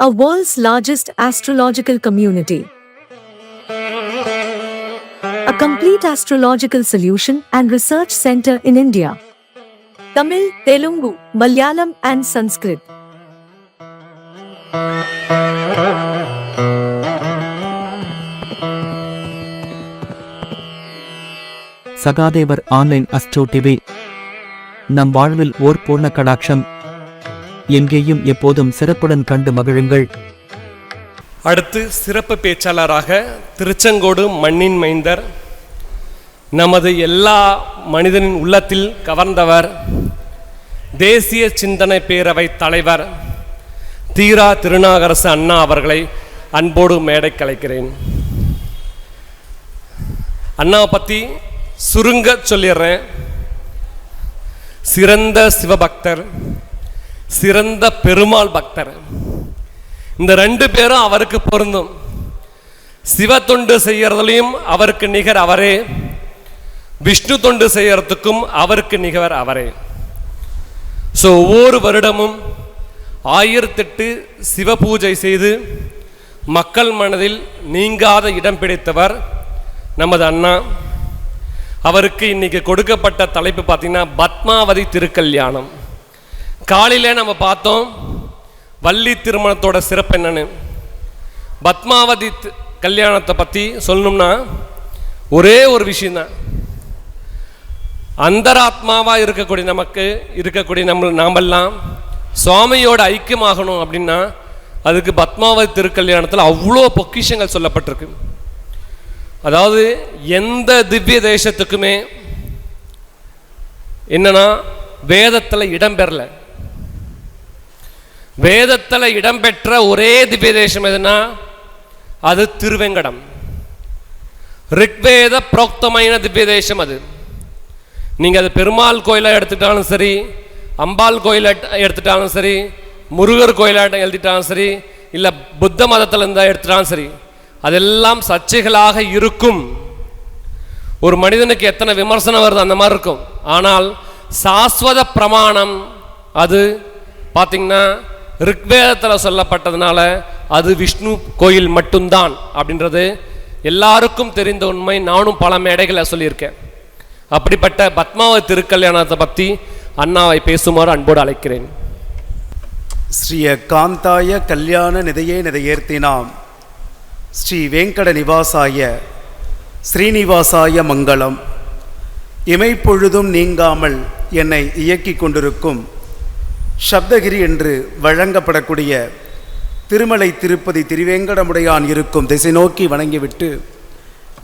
a world's largest astrological community. A complete astrological solution and research center in India. Tamil, Telugu, Malayalam and Sanskrit. Sahadevar online astro TV. நம் வாழ்வில் ஓர் பூர்ண கடாட்சம். எங்கேயும் எப்போதும் சிறப்புடன் கண்டு மகிழுங்கள். அடுத்து சிறப்பு பேச்சாளராக திருச்செங்கோடு மண்ணின் மைந்தர், நமது எல்லா மனிதனின் உள்ளத்தில் கவர்ந்தவர், தேசிய சிந்தனை பேரவை தலைவர் தீரா திருநாகரசு அண்ணா அவர்களை அன்போடு மேடை கலைக்கிறேன். அண்ணாவை பற்றி சுருங்க சொல்லிடுறேன். சிறந்த சிவபக்தர், சிறந்த பெருமாள் பக்தர். இந்த ரெண்டு பேரும் அவருக்கு பொருந்தும். சிவ தொண்டு செய்யறதுலையும் அவருக்கு நிகர் அவரே, விஷ்ணு தொண்டு செய்யறதுக்கும் அவருக்கு நிகர் அவரே. ஸோ ஒவ்வொரு வருடமும் 1008 சிவ பூஜை செய்து மக்கள் மனதில் நீங்காத இடம் பிடித்தவர் நமது அண்ணா. அவருக்கு இன்னைக்கு கொடுக்கப்பட்ட தலைப்பு பார்த்தீங்கன்னா பத்மாவதி திருக்கல்யாணம். காலையில் நம்ம பார்த்தோம் வள்ளி திருமணத்தோட சிறப்பு என்னன்னு. பத்மாவதி கல்யாணத்தை பற்றி சொல்லணும்னா ஒரே ஒரு விஷயந்தான். அந்தராத்மாவாக இருக்கக்கூடிய நாமெல்லாம் சுவாமியோட ஐக்கியமாகணும் அப்படின்னா அதுக்கு பத்மாவதி திருக்கல்யாணத்தில் அவ்வளோ பொக்கிஷங்கள் சொல்லப்பட்டிருக்கு. அதாவது எந்த திவ்ய தேசத்துக்குமே என்னன்னா வேதத்தில் இடம்பெறல. வேதத்தில் இடம்பெற்ற ஒரே திவ்ய தேசம் எதுனா அது திருவேங்கடம். ரிக்வேத புரோக்தமான திவ்ய தேசம் அது. நீங்கள் அது பெருமாள் கோயிலை எடுத்துட்டாலும் சரி, அம்பாள் கோயிலை எடுத்துட்டாலும் சரி, முருகர் கோயிலை எழுதிட்டாலும் சரி, இல்லை புத்த மதத்தில் இருந்தால் எடுத்துட்டாலும் சரி, அதெல்லாம் சர்ச்சைகளாக இருக்கும். ஒரு மனிதனுக்கு எத்தனை விமர்சனம் வருது அந்த மாதிரி இருக்கும். ஆனால் சாஸ்வத பிரமாணம் அது பார்த்தீங்கன்னா ரிக்வேதத்தில் சொல்லப்பட்டதுனால அது விஷ்ணு கோயில் மட்டும்தான் அப்படின்றது எல்லாருக்கும் தெரிந்த உண்மை. நானும் பல மேடைகளை சொல்லியிருக்கேன். அப்படிப்பட்ட பத்மாவதி திருக்கல்யாணத்தை பற்றி அண்ணாவை பேசுமாறு அன்போடு அழைக்கிறேன். ஸ்ரீய காந்தாய கல்யாண நிதையே நிதையேர்த்தினாம் ஸ்ரீ வெங்கட நிவாசாய ஸ்ரீனிவாசாய மங்களம். இமைப்பொழுதும் நீங்காமல் என்னை இயக்கி கொண்டிருக்கும் சப்தகிரி என்று வழங்கப்படக்கூடிய திருமலை திருப்பதி திருவேங்கடமுடையான் இருக்கும் திசை நோக்கி வணங்கிவிட்டு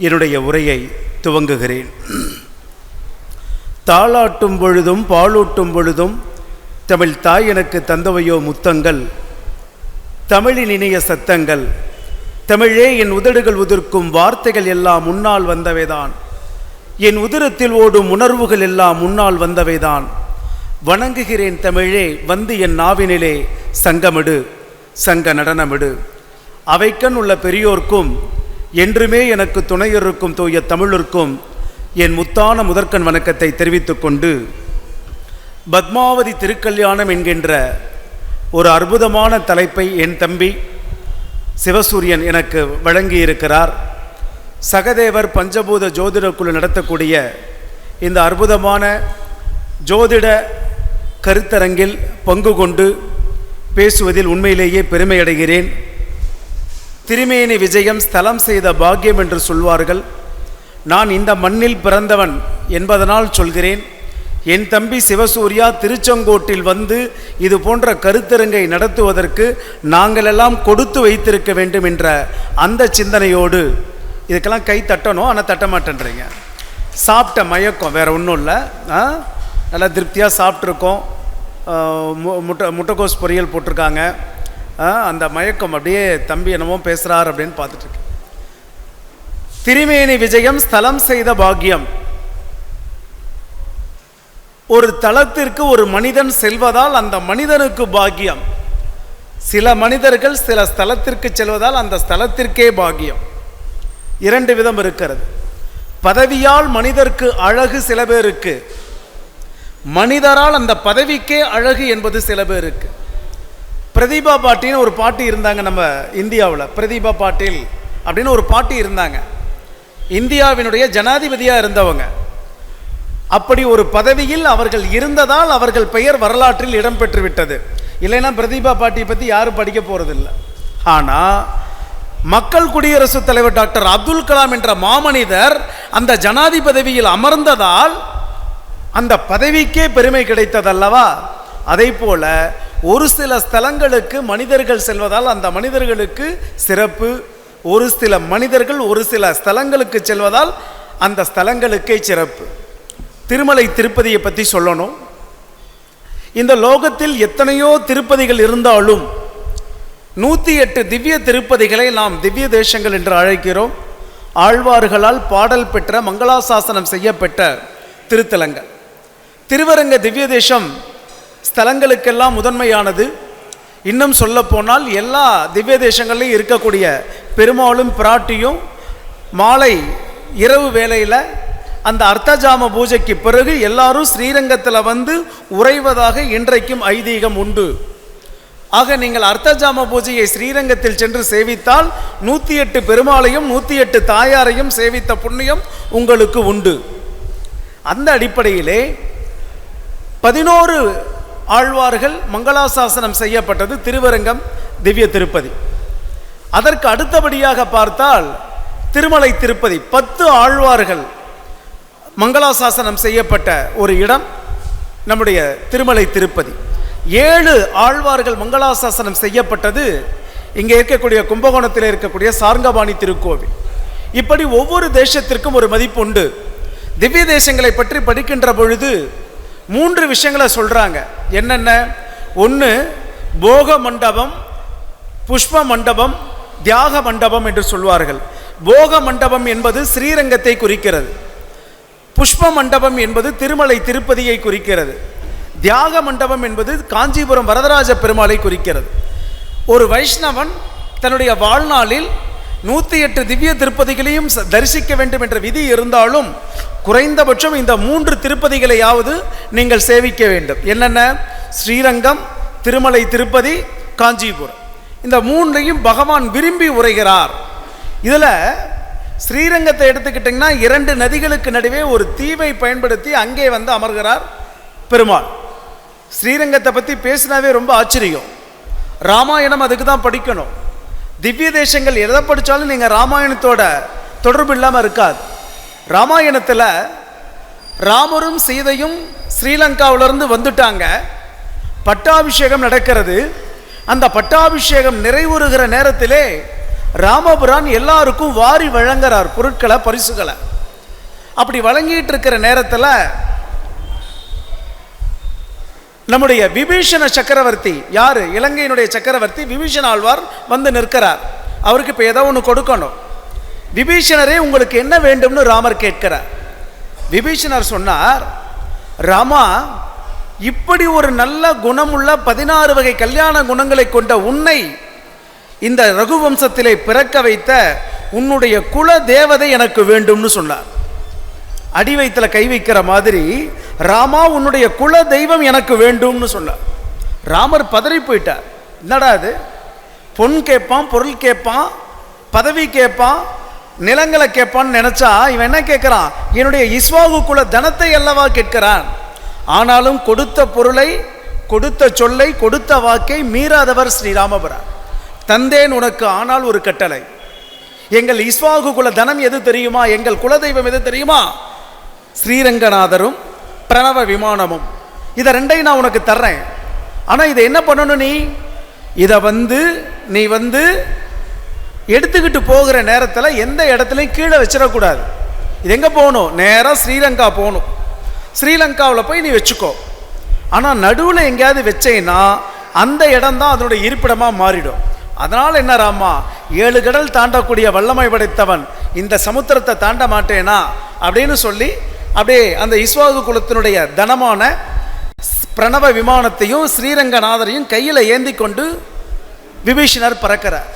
என்னுடைய உரையை துவங்குகிறேன். தாளாட்டும் பொழுதும் பாலூட்டும் பொழுதும் தமிழ் தாய் எனக்கு தந்தவையோ முத்தங்கள், தமிழின் இனிய சத்தங்கள், தமிழே என் உதடுகள் உதிர்க்கும் வார்த்தைகள் எல்லாம் முன்னால் வந்தவைதான், என் உதிரத்தில் ஓடும் உணர்வுகள் எல்லாம் முன்னால் வந்தவைதான். வணங்குகிறேன் தமிழே, வந்து என் நாவினிலே சங்கமிடு, சங்க நடனமிடு. அவைக்கண் உள்ள பெரியோர்க்கும் என்றுமே எனக்கு துணையிருக்கும் தூய தமிழிற்கும் என் முத்தான முதற்கண் வணக்கத்தை தெரிவித்துக் கொண்டு, பத்மாவதி திருக்கல்யாணம் என்கின்ற ஒரு அற்புதமான தலைப்பை என் தம்பி சிவசூரியன் எனக்கு வழங்கியிருக்கிறார். சகதேவர் பஞ்சபூத ஜோதிட குழு நடத்தக்கூடிய இந்த அற்புதமான ஜோதிட கருத்தரங்கில் பங்கு கொண்டு பேசுவதில் உண்மையிலேயே பெருமையடைகிறேன். திருமேனி விஜயம் ஸ்தலம் செய்த பாக்கியம் என்று சொல்வார்கள். நான் இந்த மண்ணில் பிறந்தவன் என்பதனால் சொல்கிறேன். என் தம்பி சிவசூர்யா திருச்செங்கோட்டில் வந்து இது போன்ற கருத்தரங்கை நடத்துவதற்கு நாங்களெல்லாம் கொடுத்து வைத்திருக்க வேண்டும் என்ற அந்த சிந்தனையோடு இதுக்கெல்லாம் கை தட்டணும். ஆனால் தட்ட மாட்டேன்றீங்க. சாப்பிட்ட மயக்கம், வேறு ஒன்றும் இல்லை. நல்லா திருப்தியாக சாப்பிட்ருக்கோம். முட்டைக்கோஸ் பொரியல் போட்டிருக்காங்க. அந்த மயக்கம் அப்படியே தம்பி என்னமோ பேசுகிறார் அப்படின்னு பார்த்துட்ருக்கேன். திருமேனி விஜயம் ஸ்தலம் செய்த பாக்கியம். ஒரு தலத்திற்கு ஒரு மனிதன் செல்வதால் அந்த மனிதனுக்கு பாக்கியம். சில மனிதர்கள் சில ஸ்தலத்திற்கு செல்வதால் அந்த ஸ்தலத்திற்கே பாக்கியம். இரண்டு விதம் இருக்கிறது. பதவியால் மனிதருக்கு அழகு சில பேருக்கு, மனிதரால் அந்த பதவிக்கே அழகு என்பது சில பேருக்கு. பிரதீபா பாட்டின்னு ஒரு பாட்டி இருந்தாங்க நம்ம இந்தியாவில். பிரதீபா பாட்டீல் அப்படின்னு ஒரு பாட்டி இருந்தாங்க. இந்தியாவினுடைய ஜனாதிபதியாக இருந்தவங்க. அப்படி ஒரு பதவியில் அவர்கள் இருந்ததால் அவர்கள் பெயர் வரலாற்றில் இடம்பெற்று விட்டது. இல்லைன்னா பிரதீபா பாட்டியை பற்றி யாரும் படிக்க போகிறதில்லை. ஆனால் மக்கள் குடியரசுத் தலைவர் டாக்டர் அப்துல் கலாம் என்ற மாமனிதர் அந்த ஜனாதிபதி பதவியில் அமர்ந்ததால் அந்த பதவிக்கே பெருமை கிடைத்ததல்லவா? அதை போல ஒரு சில ஸ்தலங்களுக்கு மனிதர்கள் செல்வதால் அந்த மனிதர்களுக்கு சிறப்பு, ஒரு சில மனிதர்கள் ஒரு சில ஸ்தலங்களுக்கு செல்வதால் அந்த ஸ்தலங்களுக்கே சிறப்பு. திருமலை திருப்பதியை பற்றி சொல்லணும். இந்த லோகத்தில் எத்தனையோ திருப்பதிகள் இருந்தாலும் 108 திவ்ய திருப்பதிகளை நாம் திவ்ய தேசங்கள் என்று அழைக்கிறோம். ஆழ்வார்களால் பாடல் பெற்ற மங்களாசாசனம் செய்யப்பட்ட திருத்தலங்கள். திருவரங்க திவ்ய தேசம் ஸ்தலங்களுக்கெல்லாம் முதன்மையானது. இன்னும் சொல்ல போனால் எல்லா திவ்ய தேசங்கள்லையும் இருக்கக்கூடிய பெருமாளும் பிராட்டியும் மாலை இரவு வேளையில் அந்த அர்த்தஜாம பூஜைக்கு பிறகு எல்லாரும் ஸ்ரீரங்கத்தில் வந்து உறைவதாக இன்றைக்கும் ஐதீகம் உண்டு. ஆக நீங்கள் அர்த்தஜாம பூஜையை ஸ்ரீரங்கத்தில் சென்று சேவித்தால் 108 பெருமாளையும் 108 தாயாரையும் சேவித்த புண்ணியம் உங்களுக்கு உண்டு. அந்த அடிப்படையிலே 11 ஆழ்வார்கள் மங்களாசாசனம் செய்யப்பட்டது திருவரங்கம் திவ்ய திருப்பதி. அதற்கு அடுத்தபடியாக பார்த்தால் திருமலை திருப்பதி 10 ஆழ்வார்கள் மங்களாசாசனம் செய்யப்பட்ட ஒரு இடம் நம்முடைய திருமலை திருப்பதி. 7 ஆழ்வார்கள் மங்களாசாசனம் செய்யப்பட்டது இங்கே இருக்கக்கூடிய கும்பகோணத்தில் இருக்கக்கூடிய சார்ங்கபாணி திருக்கோவில். இப்படி ஒவ்வொரு தேசத்திற்கும் ஒரு மதிப்பு உண்டு. திவ்ய தேசங்களை பற்றி படிக்கின்ற பொழுது 3 விஷயங்களை சொல்றாங்க. என்னென்ன? 1 போக மண்டபம், புஷ்ப மண்டபம், தியாக மண்டபம் என்று சொல்வார்கள். போக மண்டபம் என்பது ஸ்ரீரங்கத்தை குறிக்கிறது. புஷ்ப மண்டபம் என்பது திருமலை திருப்பதியை குறிக்கிறது. தியாக மண்டபம் என்பது காஞ்சிபுரம் வரதராஜ பெருமாளை குறிக்கிறது. ஒரு வைஷ்ணவன் தன்னுடைய வாழ்நாளில் 108 திவ்ய திருப்பதிகளையும் தரிசிக்க வேண்டும் என்ற விதி இருந்தாலும் குறைந்தபட்சம் இந்த 3 திருப்பதிகளையாவது நீங்கள் சேவிக்க வேண்டும். என்னென்ன? ஸ்ரீரங்கம், திருமலை திருப்பதி, காஞ்சிபுரம். இந்த 3ஐயும் பகவான் விரும்பி உரைகிறார். இதில் ஸ்ரீரங்கத்தை எடுத்துக்கிட்டிங்கன்னா 2 நதிகளுக்கு நடுவே ஒரு தீவை பயன்படுத்தி அங்கே வந்து அமர்கிறார் பெருமாள். ஸ்ரீரங்கத்தை பற்றி பேசினாவே ரொம்ப ஆச்சரியம். ராமாயணம் அதுக்கு தான் படிக்கணும். திவ்ய தேசங்கள் எதை படித்தாலும் நீங்கள் ராமாயணத்தோட தொடர்பு இல்லாமல் இருக்காது. ராமாயணத்தில் ராமரும் சீதையும் ஸ்ரீலங்காவிலிருந்து வந்துட்டாங்க. பட்டாபிஷேகம் நடக்கிறது. அந்த பட்டாபிஷேகம் நிறைவுறுகிற நேரத்திலே ராமபுரான் எல்லாருக்கும் வாரி வழங்குறார் பொருட்களை, பரிசுகளை. அப்படி வழங்கிட்டு இருக்கிற நேரத்தில் நம்முடைய விபீஷண சக்கரவர்த்தி, யாரு? இலங்கையினுடைய சக்கரவர்த்தி விபீஷண ஆழ்வார் வந்து நிற்கிறார். அவருக்கு இப்போ ஏதோ ஒன்று கொடுக்கணும். விபீஷணரே உங்களுக்கு என்ன வேண்டும்னு ராமர் கேட்கிறார். விபீஷணர் சொன்னார், ராமா, இப்படி ஒரு நல்ல குணமுள்ள 16 வகை கல்யாண குணங்களை கொண்ட உன்னை இந்த ரகுவம்சத்திலே பிறக்க வைத்த உன்னுடைய குல தேவதை எனக்கு வேண்டும்னு சொன்னார். அடி வயிற்றுல கை வைக்கிற மாதிரி, ராமா உன்னுடைய குல தெய்வம் எனக்கு வேண்டும்னு சொன்னார். ராமர் பதறி போயிட்டார். என்னடா அது? பொன் கேட்பான், பொருள் கேட்பான், பதவி கேட்பான், நிலங்களை கேட்பான்னு நினைச்சா இவன் என்ன கேட்கிறான்? என்னுடைய இஸ்வாகு குல தனத்தை அல்லவா கேட்கிறான். ஆனாலும் கொடுத்த பொருளை, கொடுத்த சொல்லை, கொடுத்த வாக்கை மீறாதவர் ஸ்ரீராமபுரா. தந்தேன் உனக்கு, ஆனால் ஒரு கட்டளை. எங்கள் இஸ்வாகு குல தனம் எது தெரியுமா? எங்கள் குலதெய்வம் எது தெரியுமா? ஸ்ரீரங்கநாதரும் பிரணவ விமானமும். இதை 2ஐயும் நான் உனக்கு தர்றேன். ஆனால் இதை என்ன பண்ணணும்? நீ வந்து எடுத்துக்கிட்டு போகிற நேரத்தில் எந்த இடத்துலையும் கீழே வச்சிடக்கூடாது. இது எங்கே போகணும்? நேராக ஸ்ரீலங்கா போகணும். ஸ்ரீலங்காவில் போய் நீ வச்சுக்கோ. ஆனால் நடுவில் எங்கேயாவது வச்சேன்னா அந்த இடம்தான் அதனுடைய இருப்பிடமாக மாறிடும். அதனால் என்ன ராமா, 7 கடல் தாண்டக்கூடிய வல்லமை படைத்தவன் இந்த சமுத்திரத்தை தாண்ட மாட்டேனா அப்படின்னு சொல்லி அப்படியே அந்த இஸ்வாகு குலத்தினுடைய தனமான பிரணவ விமானத்தையும் ஸ்ரீரங்கநாதரையும் கையில் ஏந்தி கொண்டு விபீஷணர் பறக்கிறார்.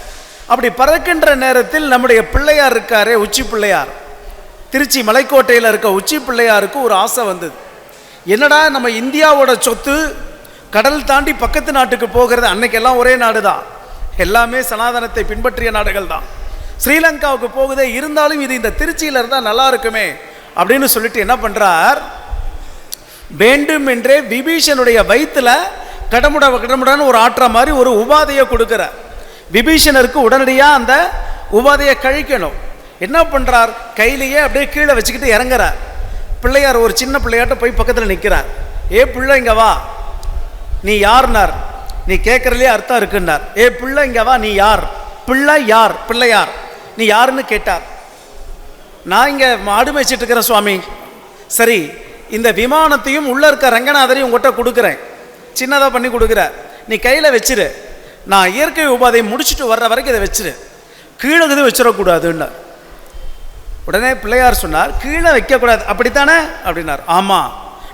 அப்படி பறக்கின்ற நேரத்தில் நம்முடைய பிள்ளையார் இருக்காரே, உச்சி பிள்ளையார், திருச்சி மலைக்கோட்டையில் இருக்க உச்சி பிள்ளையாருக்கு ஒரு ஆசை வந்தது. என்னடா, நம்ம இந்தியாவோட சொத்து கடல் தாண்டி பக்கத்து நாட்டுக்கு போகிறது. அன்னைக்கெல்லாம் ஒரே நாடு தான், எல்லாமே சனாதனத்தை பின்பற்றிய நாடுகள் தான். ஸ்ரீலங்காவுக்கு போகுதே, இருந்தாலும் இது இந்த திருச்சியில் இருந்தால் நல்லா இருக்குமே அப்படின்னு சொல்லிட்டு என்ன பண்ணுறார், வேண்டும் என்றே விபீஷனுடைய வயிற்றில் கடமுடான்னு ஒரு ஆற்ற மாதிரி ஒரு உபாதையை கொடுக்குறார். விபீஷணருக்கு உடனடியாக அந்த உபாதையை கழிக்கணும். என்ன பண்ணுறார், கையிலேயே அப்படியே கீழே வச்சுக்கிட்டு இறங்குறார். பிள்ளையார் ஒரு சின்ன பிள்ளையாட்ட போய் பக்கத்தில் நிற்கிறார். ஏ பிள்ளை இங்கே வா, நீ யார்னார், நீ கேட்குறதுலே அர்த்தம் இருக்குன்னார். ஏ பிள்ளை இங்கே வா, நீ யார், பிள்ளை யார், பிள்ளையார் நீ யாருன்னு கேட்டார். நான் இங்கே மாடு மேய்ச்சிட்டு இருக்கிறேன் சுவாமி. சரி, இந்த விமானத்தையும் உள்ளே இருக்க ரங்கநாதரையும் உங்கள்கிட்ட கொடுக்குறேன், சின்னதாக பண்ணி கொடுக்குறேன், நீ கையில் வச்சிரு, நான் இயற்கை உபாதையை முடிச்சுட்டு வர்ற வரைக்கும் இதை வச்சிரு, கீழே இது வச்சிடக்கூடாதுன்னு. உடனே பிள்ளையார் சொன்னார், கீழே வைக்கக்கூடாது அப்படித்தானே அப்படின்னார். ஆமாம்,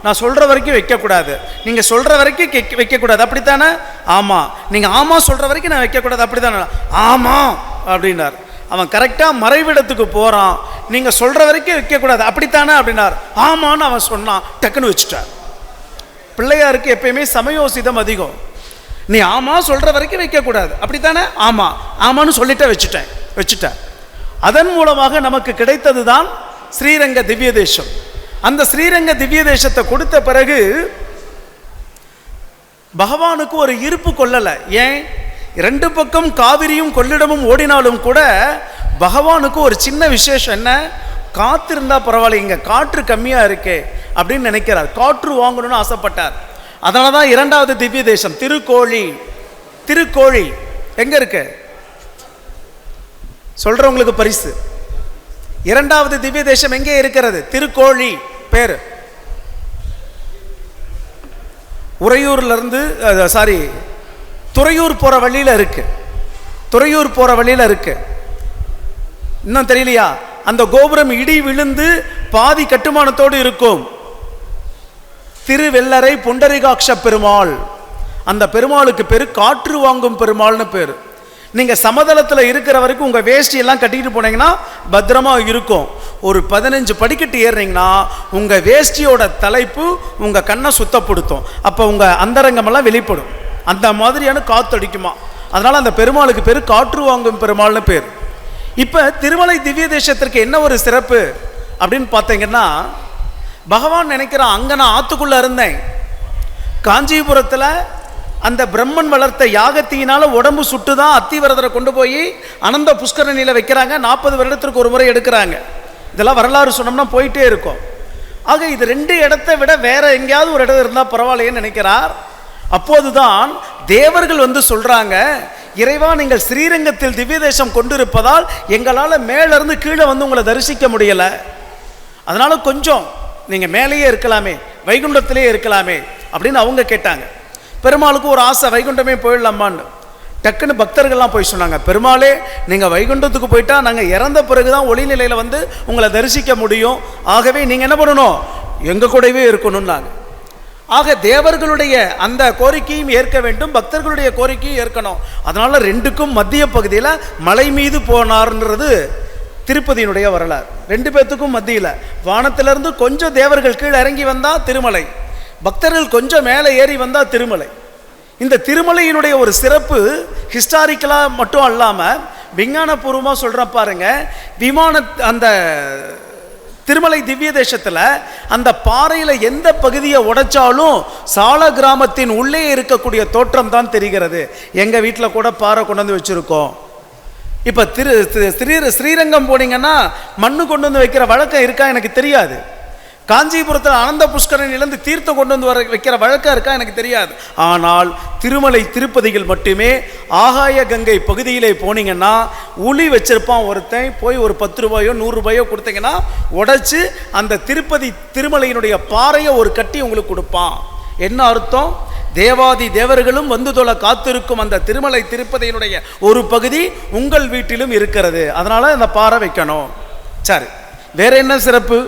நான் சொல்கிற வரைக்கும் வைக்கக்கூடாது, நீங்கள் சொல்கிற வரைக்கும் வைக்கக்கூடாது அப்படித்தானே. ஆமாம், நீங்கள் ஆமாம் சொல்கிற வரைக்கும் நான் வைக்கக்கூடாது அப்படித்தானே. ஆமாம் அப்படின்னார். அவன் கரெக்டாக மறைவிடத்துக்கு போகிறான். நீங்கள் சொல்கிற வரைக்கும் வைக்கக்கூடாது அப்படித்தானே அப்படின்னார். ஆமான்னு அவன் சொன்னான், டக்குன்னு வச்சுட்டார். பிள்ளையாருக்கு எப்பயுமே சமயோசிதம் அதிகம். நீ ஆமாம் சொல்கிற வரைக்கும் வைக்கக்கூடாது அப்படித்தானே. ஆமாம் ஆமான்னு சொல்லிட்டே வச்சுட்டேன். அதன் மூலமாக நமக்கு கிடைத்தது தான் ஸ்ரீரங்க திவ்ய தேசம். அந்த ஸ்ரீரங்க திவ்ய தேசத்தை கொடுத்த பிறகு பகவானுக்கு ஒரு இருப்பு கொள்ளலை. ஏன், ரெண்டு பக்கம் காவிரியும் கொள்ளிடமும் ஓடினாலும் கூட பகவானுக்கு ஒரு சின்ன விசேஷம் என்ன, காத்திருந்தா பரவாயில்ல, இங்கே காற்று கம்மியாக இருக்கே அப்படின்னு நினைக்கிறார். காற்று வாங்கணும்னு ஆசைப்பட்டார். அதனால தான் இரண்டாவது திவ்ய தேசம் திருக்கோழி. திருக்கோழி எங்கே இருக்கு சொல்கிறவங்களுக்கு பரிசு. இரண்டாவது திவ்ய தேசம் எங்கே இருக்கிறது, திருக்கோழி பேர். உறையூர்லேருந்து துறையூர் போகிற வழியில் இருக்கு. துறையூர் போகிற வழியில் இருக்கு. இன்னும் தெரியலையா, அந்த கோபுரம் இடி விழுந்து பாதி கட்டுமானத்தோடு இருக்கும். திருவெல்லரை புண்டரிகாட்ச பெருமாள். அந்த பெருமாளுக்கு பேர் காற்று வாங்கும் பெருமாள்னு பேர். நீங்கள் சமதளத்தில் இருக்கிற வரைக்கும் உங்கள் வேஷ்டியெல்லாம் கட்டிக்கிட்டு போனீங்கன்னா பத்திரமா இருக்கும். ஒரு 15 படிக்கட்டு ஏறுறீங்கன்னா உங்கள் வேஷ்டியோட தலைப்பு உங்கள் கண்ணை சுத்தப்படுத்தும். அப்போ உங்கள் அந்தரங்கமெல்லாம் வெளிப்படும். அந்த மாதிரியான காற்று அடிக்குமா. அதனால் அந்த பெருமாளுக்கு பேர் காற்று வாங்கும் பெருமாள்னு பேர். இப்போ திருமலை திவ்ய தேசத்திற்கு என்ன ஒரு சிறப்பு அப்படின்னு பார்த்தீங்கன்னா, பகவான் நினைக்கிறான், அங்கே நான் ஆற்றுக்குள்ளே இருந்தேன், காஞ்சிபுரத்தில் அந்த பிரம்மன் வளர்த்த யாகத்தினால உடம்பு சுட்டு தான் அத்திவரதரை கொண்டு போய் அனந்த புஷ்கரணியில் வைக்கிறாங்க. 40 வருடத்திற்கு ஒரு முறை எடுக்கிறாங்க. இதெல்லாம் வரலாறு சொன்னோம்னா போயிட்டே இருக்கும். ஆக இது 2 இடத்தை விட வேற எங்கேயாவது ஒரு இடம் இருந்தால் பரவாயில்லைன்னு நினைக்கிறார். அப்போதுதான் தேவர்கள் வந்து சொல்றாங்க, இறைவா நீங்கள் ஸ்ரீரங்கத்தில் திவ்ய தேசம் கொண்டிருப்பதால் எங்களால் மேலிருந்து கீழே வந்து உங்களை தரிசிக்க முடியல, அதனால கொஞ்சம் நீங்கள் மேலேயே இருக்கலாமே, வைகுண்டத்திலே இருக்கலாமே அப்படின்னு அவங்க கேட்டாங்க. பெருமாளுக்கு ஒரு ஆசை, வைகுண்டமே போயிடலாமான்னு. டக்குன்னு பக்தர்கள்லாம் போய் சொன்னாங்க, பெருமாளே நீங்கள் வைகுண்டத்துக்கு போயிட்டா நாங்கள் இறந்த பிறகு தான் ஒளிநிலையில் வந்து உங்களை தரிசிக்க முடியும், ஆகவே நீங்கள் என்ன பண்ணணும், எங்கள் கூடவே இருக்கணும்னாங்க. ஆக தேவர்களுடைய அந்த கோரிக்கையும் ஏற்க வேண்டும், பக்தர்களுடைய கோரிக்கையும் ஏற்கணும். அதனால 2க்கும் மத்திய பகுதியில் மலை மீது போனார்ன்றது திருப்பதியினுடைய வரலாறு. 2 பேர்த்துக்கும் மத்தியில் வானத்திலிருந்து கொஞ்சம் தேவர்கள் கீழே இறங்கி வந்தால் திருமலை, பக்தர்கள் கொஞ்சம் மேலே ஏறி வந்தால் திருமலை. இந்த திருமலையினுடைய ஒரு சிறப்பு ஹிஸ்டாரிக்கலாக மட்டும் அல்லாமல் விஞ்ஞானபூர்வமாக சொல்கிறேன் பாருங்க. அந்த திருமலை திவ்ய தேசத்தில் அந்த பாறையில் எந்த பகுதியை உடைச்சாலும் சால கிராமத்தின் உள்ளே இருக்கக்கூடிய தோற்றம் தான் தெரிகிறது. எங்கள் வீட்டில் கூட பாறை கொண்டு வந்து வச்சுருக்கோம். இப்போ ஸ்ரீரங்கம் போனீங்கன்னா மண்ணு கொண்டு வந்து வைக்கிற வழக்கம் இருக்கா எனக்கு தெரியாது. காஞ்சிபுரத்தில் அனந்த புஷ்கரணியிலேருந்து தீர்த்தம் கொண்டு வந்து வைக்கிற வழக்கம் இருக்கா எனக்கு தெரியாது. ஆனால் திருமலை திருப்பதிகள் மட்டுமே ஆகாய கங்கை பகுதியிலே போனீங்கன்னா உளி வச்சிருப்பான் ஒருத்தன், போய் ஒரு 10 ரூபாயோ 100 ரூபாயோ கொடுத்தீங்கன்னா உடைச்சு அந்த திருப்பதி திருமலையினுடைய பாறையை ஒரு கட்டி உங்களுக்கு கொடுப்பான். என்ன அர்த்தம், தேவாதி தேவர்களும் வந்து தொழ காத்திருக்கும் அந்த திருமலை திருப்பதியினுடைய ஒரு பகுதி உங்கள் வீட்டிலும் இருக்கிறது, அதனால அந்த பாறை வைக்கணும். சரி, வேற என்ன சிறப்பு?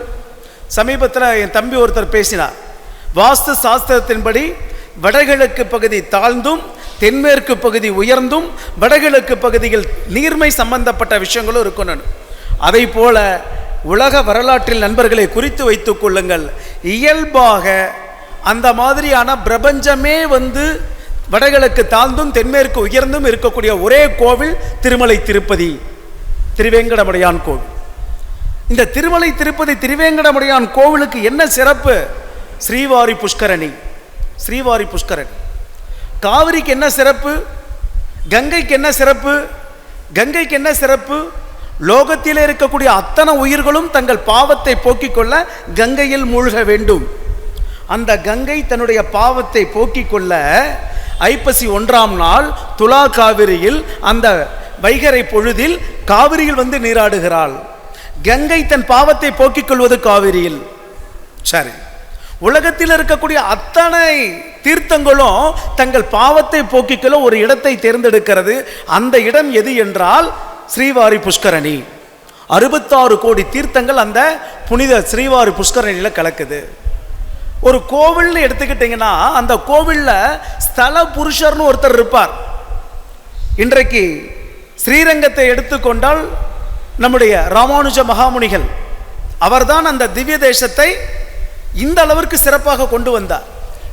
சமீபத்தில் என் தம்பி ஒருத்தர் பேசினார். வாஸ்து சாஸ்திரத்தின்படி வடகிழக்கு பகுதி தாழ்ந்தும் தென்மேற்கு பகுதி உயர்ந்தும் வடகிழக்கு பகுதியில் நீர்மை சம்பந்தப்பட்ட விஷயங்களும் இருக்கணும். அதை போல உலக வரலாற்றில் நண்பர்களை குறித்து வைத்துக் கொள்ளுங்கள், இயல்பாக அந்த மாதிரியான பிரபஞ்சமே வந்து வடகிழக்கு தாழ்ந்தும் தென்மேற்கு உயர்ந்தும் இருக்கக்கூடிய ஒரே கோவில் திருமலை திருப்பதி திருவேங்கடமுடையான் கோவில். இந்த திருமலை திருப்பதி திருவேங்கடமுடையான் கோவிலுக்கு என்ன சிறப்பு? ஸ்ரீவாரி புஷ்கரணி. ஸ்ரீவாரி புஷ்கரணி. காவிரிக்கு என்ன சிறப்பு? கங்கைக்கு என்ன சிறப்பு? கங்கைக்கு என்ன சிறப்பு? லோகத்தில் இருக்கக்கூடிய அத்தனை உயிர்களும் தங்கள் பாவத்தை போக்கிக் கொள்ள கங்கையில் மூழ்க வேண்டும். அந்த கங்கை தன்னுடைய பாவத்தை போக்கிக் கொள்ள ஐப்பசி 1ஆம் நாள் துலா காவிரியில் அந்த வைகரை பொழுதில் காவிரியில் வந்து நீராடுகிறாள். கங்கை தன் பாவத்தை போக்கிக் கொள்வது காவிரியில். சரி, உலகத்தில் இருக்கக்கூடிய அத்தனை தீர்த்தங்களும் தங்கள் பாவத்தை போக்கிக்கொள்ள ஒரு இடத்தை தேர்ந்தெடுக்கிறது. அந்த இடம் எது என்றால் ஸ்ரீவாரி புஷ்கரணி. 66 கோடி தீர்த்தங்கள் அந்த புனித ஸ்ரீவாரி புஷ்கரணியில் கலக்குது. ஒரு கோவில்னு எடுத்துக்கிட்டீங்கன்னா அந்த கோவில்ல ஸ்தல புருஷர்னு ஒருத்தர் இருப்பார். இன்றைக்கு ஸ்ரீரங்கத்தை எடுத்துக்கொண்டால் நம்முடைய ராமானுஜ மகாமுனிகள் அவர்தான் அந்த திவ்ய தேசத்தை இந்த அளவிற்கு சிறப்பாக கொண்டு வந்தார்.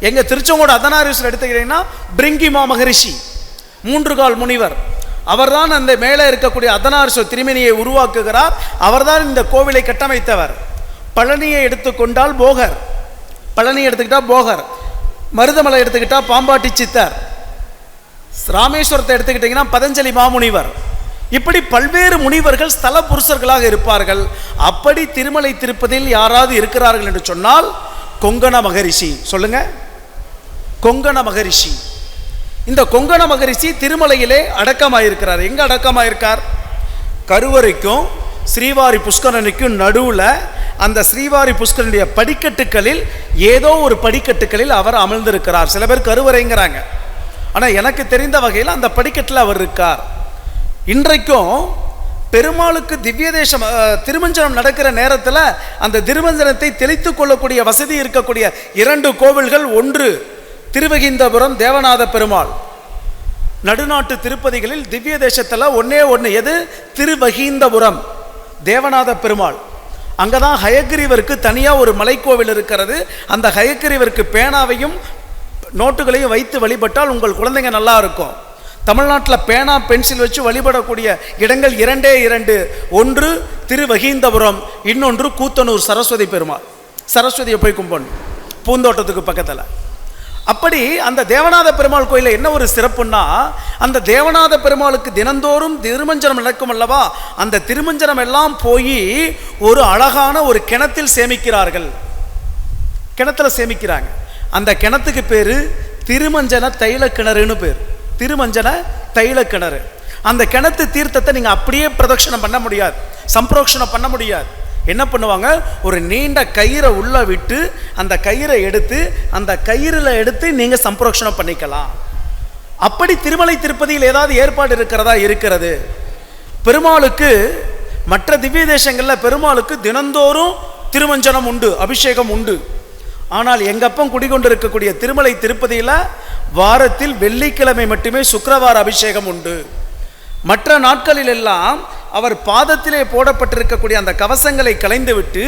எங்க திருச்செங்கோடு அதனாரீஸ்வரர் எடுத்துக்கிட்டீங்கன்னா பிரிங்கிமா மகரிஷி 3 கால் முனிவர், அவர்தான் அந்த மேலே இருக்கக்கூடிய அதனாரீஸ்வரர் திருமேனியை உருவாக்குகிறார். அவர்தான் இந்த கோவிலை கட்டமைத்தவர். பழனியை எடுத்துக்கொண்டால் போகர், பழனி எடுத்துக்கிட்டா போகர், மருதமலை எடுத்துக்கிட்டா பாம்பாட்டி சித்தர், ராமேஸ்வரத்தை எடுத்துக்கிட்டீங்கன்னா பதஞ்சலி மாமுனிவர். இப்படி பல்வேறு முனிவர்கள் ஸ்தல புருஷர்களாக இருப்பார்கள். அப்படி திருமலை திருப்பதியில் யாராவது இருக்கிறார்கள் என்று சொன்னால் கொங்கண மகரிஷி. சொல்லுங்க, கொங்கண மகரிஷி. இந்த கொங்கண மகரிஷி திருமலையிலே அடக்கமாயிருக்கிறார். எங்க அடக்கமாயிருக்கார்? கருவறைக்கும் ஸ்ரீவாரி புஷ்கரணிக்கும் நடுவில் அந்த ஸ்ரீவாரி புஷ்கரனுடைய படிக்கட்டுகளில் ஏதோ ஒரு படிக்கட்டுகளில் அவர் அமர்ந்திருக்கிறார். சில பேர் கருவறைங்கிறாங்க, ஆனால் எனக்கு தெரிந்த வகையில் அந்த படிக்கட்டில் அவர் இருக்கார். இன்றைக்கும் பெருமாளுக்கு திவ்ய தேசம் திருமஞ்சனம் நடக்கிற நேரத்தில் அந்த திருமஞ்சனத்தை தெளித்து கொள்ளக்கூடிய வசதி இருக்கக்கூடிய 2 கோவில்கள். ஒன்று திருவகிந்தபுரம் தேவநாத பெருமாள். நடுநாட்டு திருப்பதிகளில் திவ்ய தேசத்தில் ஒன்னே ஒன்று எது? திருவகிந்தபுரம் தேவநாத பெருமாள். அங்கே தான் ஹயக்கிரீவருக்கு தனியாக ஒரு மலைக்கோவில் இருக்கிறது. அந்த ஹயக்கிரீவருக்கு பேனாவையும் நோட்டுகளையும் வைத்து வழிபட்டால் உங்கள் குழந்தைங்க நல்லா இருக்கும். தமிழ்நாட்டில் பேனா பென்சில் வச்சு வழிபடக்கூடிய இடங்கள் 2. ஒன்று திருவகிந்தபுரம், இன்னொன்று கூத்தனூர் சரஸ்வதி பெருமாள். சரஸ்வதியை போய் கும்பிடணும் பூந்தோட்டத்துக்கு பக்கத்தில். அப்படி அந்த தேவநாத பெருமாள் கோயிலில் என்ன ஒரு சிறப்புன்னா, அந்த தேவநாத பெருமாளுக்கு தினந்தோறும் திருமஞ்சனம் நடக்கும் அல்லவா, அந்த திருமஞ்சனம் எல்லாம் போய் ஒரு அழகான ஒரு கிணத்தில் சேமிக்கிறார்கள். கிணத்துல சேமிக்கிறாங்க. அந்த கிணத்துக்கு பேரு திருமஞ்சன தைல கிணறுன்னு பேர். திருமஞ்சன தைல கிணறு. அந்த கிணத்து தீர்த்தத்தை நீங்கள் அப்படியே பிரதட்சணம் பண்ண முடியாது, சம்பிரோக்ஷணம் பண்ண முடியாது. என்ன பண்ணுவாங்க? ஒரு நீண்ட கயிறை உள்ள விட்டு அந்த கயிறை எடுத்து அந்த கயிறில் எடுத்து நீங்கள் சம்பிரோக்ஷணம் பண்ணிக்கலாம். அப்படி திருமலை திருப்பதியில் ஏதாவது ஏற்பாடு இருக்கிறதா? இருக்கிறது. பெருமாளுக்கு மற்ற திவ்ய தேசங்களில் பெருமாளுக்கு தினந்தோறும் திருமஞ்சனம் உண்டு, அபிஷேகம் உண்டு. ஆனால் எங்கப்பம் குடிகொண்டு இருக்கக்கூடிய திருமலை திருப்பதியில் வாரத்தில் வெள்ளிக்கிழமை மட்டுமே சுக்கிரவார அபிஷேகம் உண்டு. மற்ற நாட்களில் எல்லாம் அவர் பாதத்திலே போடப்பட்டிருக்கக்கூடிய அந்த கவசங்களை களைந்துவிட்டு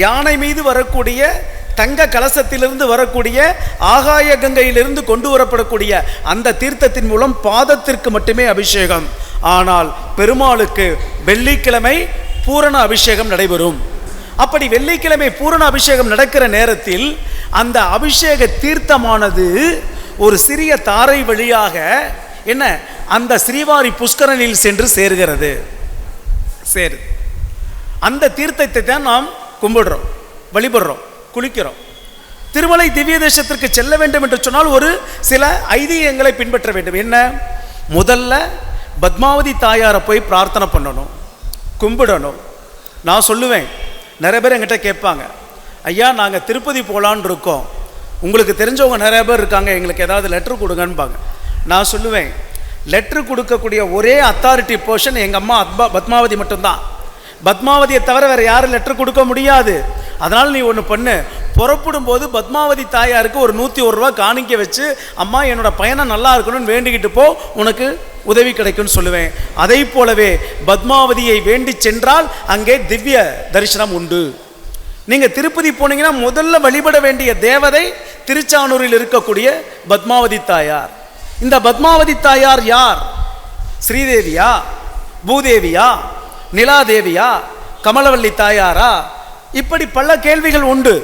யானை மீது வரக்கூடிய தங்க கலசத்திலிருந்து வரக்கூடிய ஆகாய கங்கையிலிருந்து கொண்டு வரப்படக்கூடிய அந்த தீர்த்தத்தின் மூலம் பாதத்திற்கு மட்டுமே அபிஷேகம். ஆனால் பெருமாளுக்கு வெள்ளிக்கிழமை பூரண அபிஷேகம் நடைபெறும். அப்படி வெள்ளிக்கிழமை பூரண அபிஷேகம் நடக்கிற நேரத்தில் அந்த அபிஷேக தீர்த்தமானது ஒரு சிறிய தாரை வழியாக என்ன அந்த ஸ்ரீவாரி புஷ்கரணியில் சென்று சேர்கிறது. சேரு அந்த தீர்த்தத்தை தான் நாம் கும்பிடுறோம், வழிபடுறோம், குளிக்கிறோம். திருமலை திவ்ய தேசத்திற்கு செல்ல வேண்டும் என்று சொன்னால் ஒரு சில ஐதீகங்களை பின்பற்ற வேண்டும். என்ன? முதல்ல பத்மாவதி தாயாரை போய் பிரார்த்தனை பண்ணணும், கும்பிடணும். நான் சொல்லுவேன், நிறைய பேர் என்கிட்ட கேட்பாங்க, ஐயா நாங்கள் திருப்பதி போகலான்னு இருக்கோம், உங்களுக்கு தெரிஞ்சவங்க நிறைய பேர் இருக்காங்க, எங்களுக்கு ஏதாவது லெட்ரு கொடுங்கன்பாங்க. நான் சொல்லுவேன், லெட்ரு கொடுக்கக்கூடிய ஒரே அத்தாரிட்டி பர்சன் எங்கள் அம்மா பத்மாவதி மட்டும்தான். பத்மாவதியை தவிர வேறு யாரும் லெட்ரு கொடுக்க முடியாது. அதனால் நீ ஒன்று பண்ணு, புறப்படும் போது பத்மாவதி தாயாருக்கு ஒரு 101 ரூபா காணிக்க வச்சு, அம்மா என்னோட பயணம் நல்லா இருக்கணும்னு வேண்டிக்கிட்டு போ, உனக்கு உதவி கிடைக்கும்னு சொல்லுவேன். அதை போலவே பத்மாவதியை வேண்டி சென்றால் அங்கே திவ்ய தரிசனம் உண்டு. நீங்கள் திருப்பதி போனீங்கன்னா முதல்ல வழிபட வேண்டிய தேவதை திருச்சானூரில் இருக்கக்கூடிய பத்மாவதி தாயார். இந்த பத்மாவதி தாயார் யார்? ஸ்ரீதேவியா, பூதேவியா, நிலாதேவியா, கமலவல்லி தாயாரா? இப்படி பல கேள்விகள் உண்டு.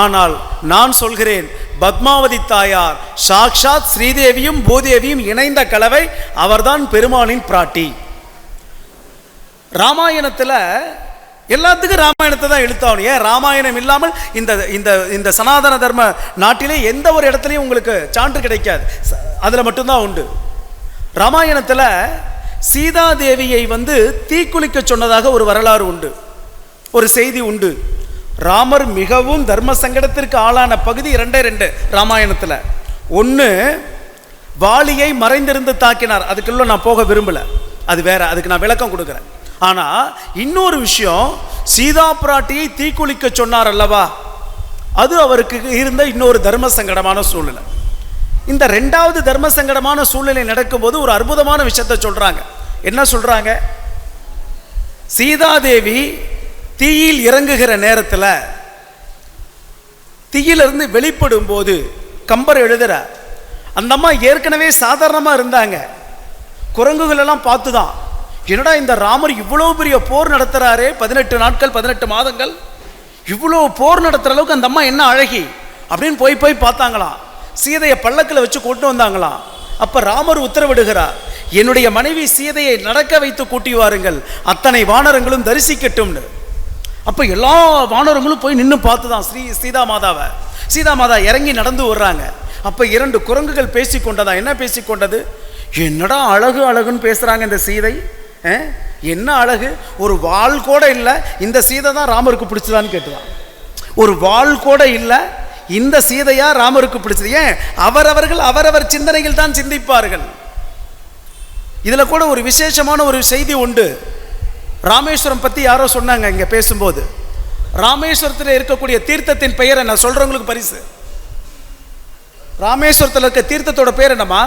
ஆனால் நான் சொல்கிறேன், பத்மாவதி தாயார் சாக்ஷாத் ஸ்ரீதேவியும் பூதேவியும் இணைந்த கலவை. அவர்தான் பெருமானின் பிராட்டி. ராமாயணத்தில் எல்லாத்துக்கும் ராமாயணத்தை தான் இழுத்தாகணும். ஏன் ராமாயணம் இல்லாமல் இந்த இந்த இந்த சனாதன தர்ம நாட்டிலே எந்த ஒரு இடத்துலையும் உங்களுக்கு சான்று கிடைக்காது. அதில் மட்டும்தான் உண்டு. ராமாயணத்தில் சீதாதேவியை தீக்குளிக்க சொன்னதாக ஒரு வரலாறு உண்டு, ஒரு செய்தி உண்டு. ராமர் மிகவும் தர்ம சங்கடத்திற்கு ஆளான பகுதி ரெண்டு ராமாயணத்தில். ஒன்று, வாலியை மறைந்திருந்து தாக்கினார். அதுக்குள்ள நான் போக விரும்பல, அது வேற, அதுக்கு நான் விளக்கம் கொடுக்குறேன். ஆனால் இன்னொரு விஷயம், சீதா பிராட்டியை தீக்குளிக்க சொன்னார் அல்லவா, அது அவருக்கு இருந்த இன்னொரு தர்ம சங்கடமான சூழ்நிலை. இந்த ரெண்டாவது தர்ம சங்கடமான சூழ்நிலை நடக்கும்போது ஒரு அற்புதமான விஷயத்தை சொல்றாங்க. என்ன சொல்றாங்க? சீதாதேவி தீயில் இறங்குகிற நேரத்தில், தீயிலிருந்து வெளிப்படும் போது கம்பர் எழுதுற, அந்த அம்மா ஏற்கனவே சாதாரணமாக இருந்தாங்க. குரங்குகள் எல்லாம் பார்த்துதான், என்னடா இந்த ராமர் இவ்வளோ பெரிய போர் நடத்துறாரு, 18 நாட்கள் 18 மாதங்கள் இவ்வளோ போர் நடத்துகிற அளவுக்கு அந்த அம்மா என்ன அழகி அப்படின்னு போய் பார்த்தாங்களாம். சீதையை பல்லக்கில் வச்சு கொண்டு வந்தாங்களாம். அப்போ ராமர் உத்தரவிடுகிறார், என்னுடைய மனைவி சீதையை நடக்க வைத்து கூட்டி வாருங்கள், அத்தனை வானரங்களும் தரிசிக்கட்டும்னு. அப்போ எல்லா வானரங்களும் போய் நின்று பார்த்து தான் சீதா மாதாவை. சீதா மாதா இறங்கி நடந்து வர்றாங்க. அப்போ 2 குரங்குகள் பேசிக்கொண்டதா. என்ன பேசிக்கொண்டது? என்னடா அழகு அழகுன்னு பேசுகிறாங்க இந்த சீதை, என்ன அழகு, ஒரு வாள் கூட இல்லை, இந்த சீதை தான் ராமருக்கு பிடிச்சதான்னு கேட்டுதான். ஒரு வாள் கூட இல்லை, இந்த சீதையா ராமருக்கு பிடிச்சது? ஏன் அவரவர்கள் அவரவர் சிந்தனைகள் தான் சிந்திப்பார்கள். இதில் கூட ஒரு விசேஷமான ஒரு செய்தி உண்டு. ராமேஸ்வரம் பற்றி யாரோ சொன்னாங்க இங்கே பேசும்போது. ராமேஸ்வரத்தில் இருக்கக்கூடிய தீர்த்தத்தின் பெயர் என்ன? சொல்கிறவங்களுக்கு பரிசு. ராமேஸ்வரத்தில் இருக்க தீர்த்தத்தோட பேர் என்னம்மா?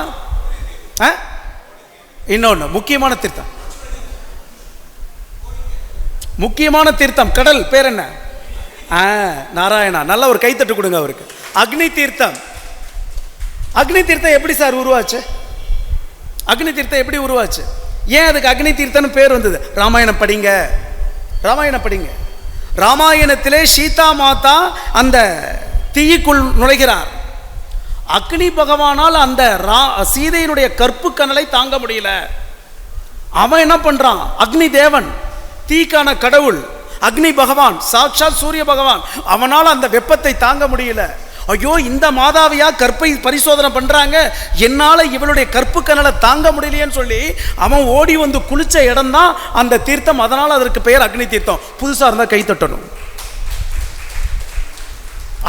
இன்னொன்று முக்கியமான தீர்த்தம், முக்கியமான தீர்த்தம் கடல் பேர் என்ன? நாராயணா. நல்ல ஒரு கைத்தட்டு கொடுங்க அவருக்கு. அக்னி தீர்த்தம். அக்னி தீர்த்தம் எப்படி சார் உருவாச்சு? அக்னி தீர்த்தம் எப்படி உருவாச்சு? ஏன் அதுக்கு அக்னி தீர்த்தம்னு பேர் வந்தது? ராமாயணம் படிங்க, ராமாயணம் படிங்க. ராமாயணத்திலே சீதா மாதா அந்த தீக்குள் நுழைகிறார். அக்னி பகவானால் அந்த சீதையினுடைய கற்பு கனலை தாங்க முடியல. அவன் என்ன பண்றான்? அக்னி தேவன், தீக்கான கடவுள் அக்னி பகவான், சாட்சாத் சூரிய பகவான், அவனால் அந்த வெப்பத்தை தாங்க முடியல. ஐயோ, இந்த மாதாவியா கற்பை பரிசோதனை பண்றாங்க, என்னால இவளுடைய கற்பு கனலை தாங்க முடியலையேன்னு சொல்லி அவன் ஓடி வந்து குளிச்ச இடம் தான் அந்த தீர்த்தம். அதனால அதற்கு பெயர் அக்னி தீர்த்தம். புதுசா இருந்தா கை தட்டணும்.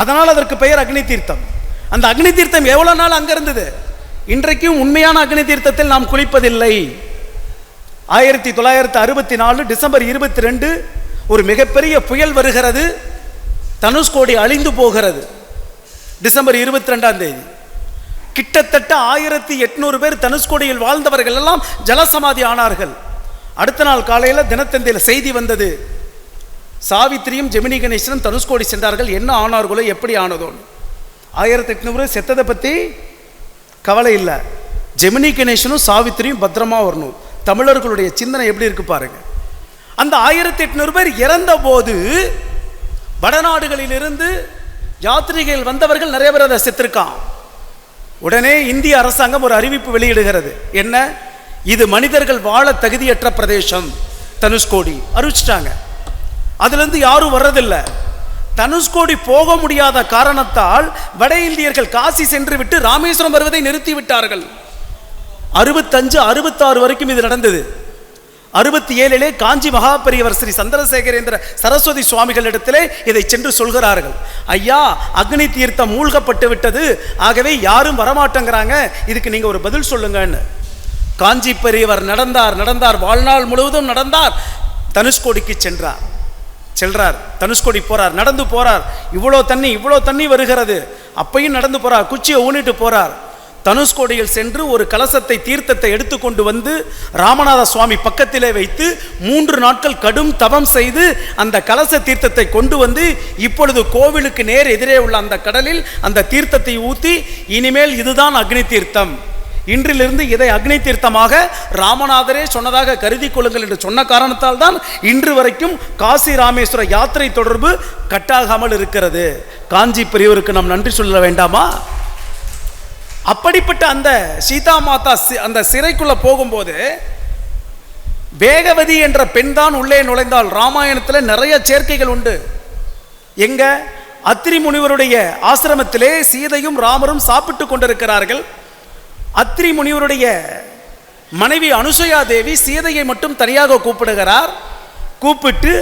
அதனால் அதற்கு பெயர் அக்னி தீர்த்தம். அந்த அக்னி தீர்த்தம் எவ்வளவு நாள் அங்க இருந்தது? இன்றைக்கும் உண்மையான அக்னி தீர்த்தத்தில் நாம் குளிப்பதில்லை. 1964 டிசம்பர் 22 ஒரு மிகப்பெரிய புயல் வருகிறது. தனுஷ்கோடி அழிந்து போகிறது. டிசம்பர் 22 கிட்டத்தட்ட 1800 பேர் தனுஷ்கோடியில் வாழ்ந்தவர்கள் எல்லாம் ஜலசமாதி ஆனார்கள். அடுத்த நாள் காலையில் தினத்தந்தியில் செய்தி வந்தது, சாவித்திரியும் ஜெமினி கணேசனும் தனுஷ்கோடி சென்றார்கள், என்ன ஆனார்களோ எப்படி ஆனதோன்னு. 1800 செத்ததை பற்றி கவலை இல்லை, ஜெமினி கணேசனும் சாவித்திரியும் பத்திரமா வரணும். தமிழர்களுடைய சிந்தனை எப்படி இருக்கு பாருங்க. அந்த 1800 பேர் இறந்த போது வடநாடுகளிலிருந்து யாத்திரிகள் வந்தவர்கள் நிறைய பேர் அதை செத்திருக்கான். உடனே இந்திய அரசாங்கம் ஒரு அறிவிப்பு வெளியிடுகிறது. என்ன? இது மனிதர்கள் வாழ தகுதியற்ற பிரதேசம் தனுஷ்கோடி அறிவிச்சிட்டாங்க. அதுல இருந்து யாரும் வர்றதில்லை. தனுஷ்கோடி போக முடியாத காரணத்தால் வட இந்தியர்கள் காசி சென்று விட்டு ராமேஸ்வரம் வருவதை நிறுத்தி விட்டார்கள். 65, 66 வரைக்கும் இது நடந்தது. 67 காஞ்சி மகாபெரியவர் ஸ்ரீ சந்திரசேகரேந்திர சரஸ்வதி சுவாமிகள் இடத்திலே இதை சென்று சொல்கிறார்கள். ஐயா, அக்னி தீர்த்தம் மூழ்கப்பட்டு விட்டது, ஆகவே யாரும் வரமாட்டேங்கிறாங்க, இதுக்கு நீங்க ஒரு பதில் சொல்லுங்கன்னு. காஞ்சி பெரியவர் நடந்தார், வாழ்நாள் முழுவதும் நடந்தார். தனுஷ்கோடிக்கு சென்றார். தனுஷ்கோடி போறார், நடந்து போறார். இவ்வளோ தண்ணி வருகிறது, அப்பையும் நடந்து போறார். குச்சியை ஊனிட்டு போறார். தனுஷ்கோடியில் சென்று ஒரு கலசத்தை தீர்த்தத்தை எடுத்துக்கொண்டு வந்து ராமநாத சுவாமி பக்கத்திலே வைத்து 3 நாட்கள் கடும் தவம் செய்து அந்த கலச தீர்த்தத்தை கொண்டு வந்து இப்பொழுது கோவிலுக்கு நேர் எதிரே உள்ள அந்த கடலில் அந்த தீர்த்தத்தை ஊற்றி இனிமேல் இதுதான் அக்னி தீர்த்தம், இன்றிலிருந்து இதை அக்னி தீர்த்தமாக ராமநாதரே சொன்னதாக கருதி கொள்ளுங்கள் என்று சொன்ன காரணத்தால் தான் இன்று வரைக்கும் காசி ராமேஸ்வர யாத்திரை தொடர்பு கட்டாகாமல் இருக்கிறது. காஞ்சி பெரியவருக்கு நாம் நன்றி சொல்ல வேண்டாமா? அப்படிப்பட்ட அந்த சீதா மாதா அந்த சிறைக்குள்ள போகும்போது வேகவதி என்ற பெண் தான் உள்ளே நுழைந்தால். ராமாயணத்தில் நிறைய சேர்க்கைகள் உண்டு. எங்க அத்திரி முனிவருடைய ஆசிரமத்திலே சீதையும் ராமரும் சாப்பிட்டு கொண்டிருக்கிறார்கள். அத்திரி முனிவருடைய மனைவி அனுசூயா தேவி சீதையை மட்டும் தனியாக கூப்பிடுகிறார். கூப்பிட்டு,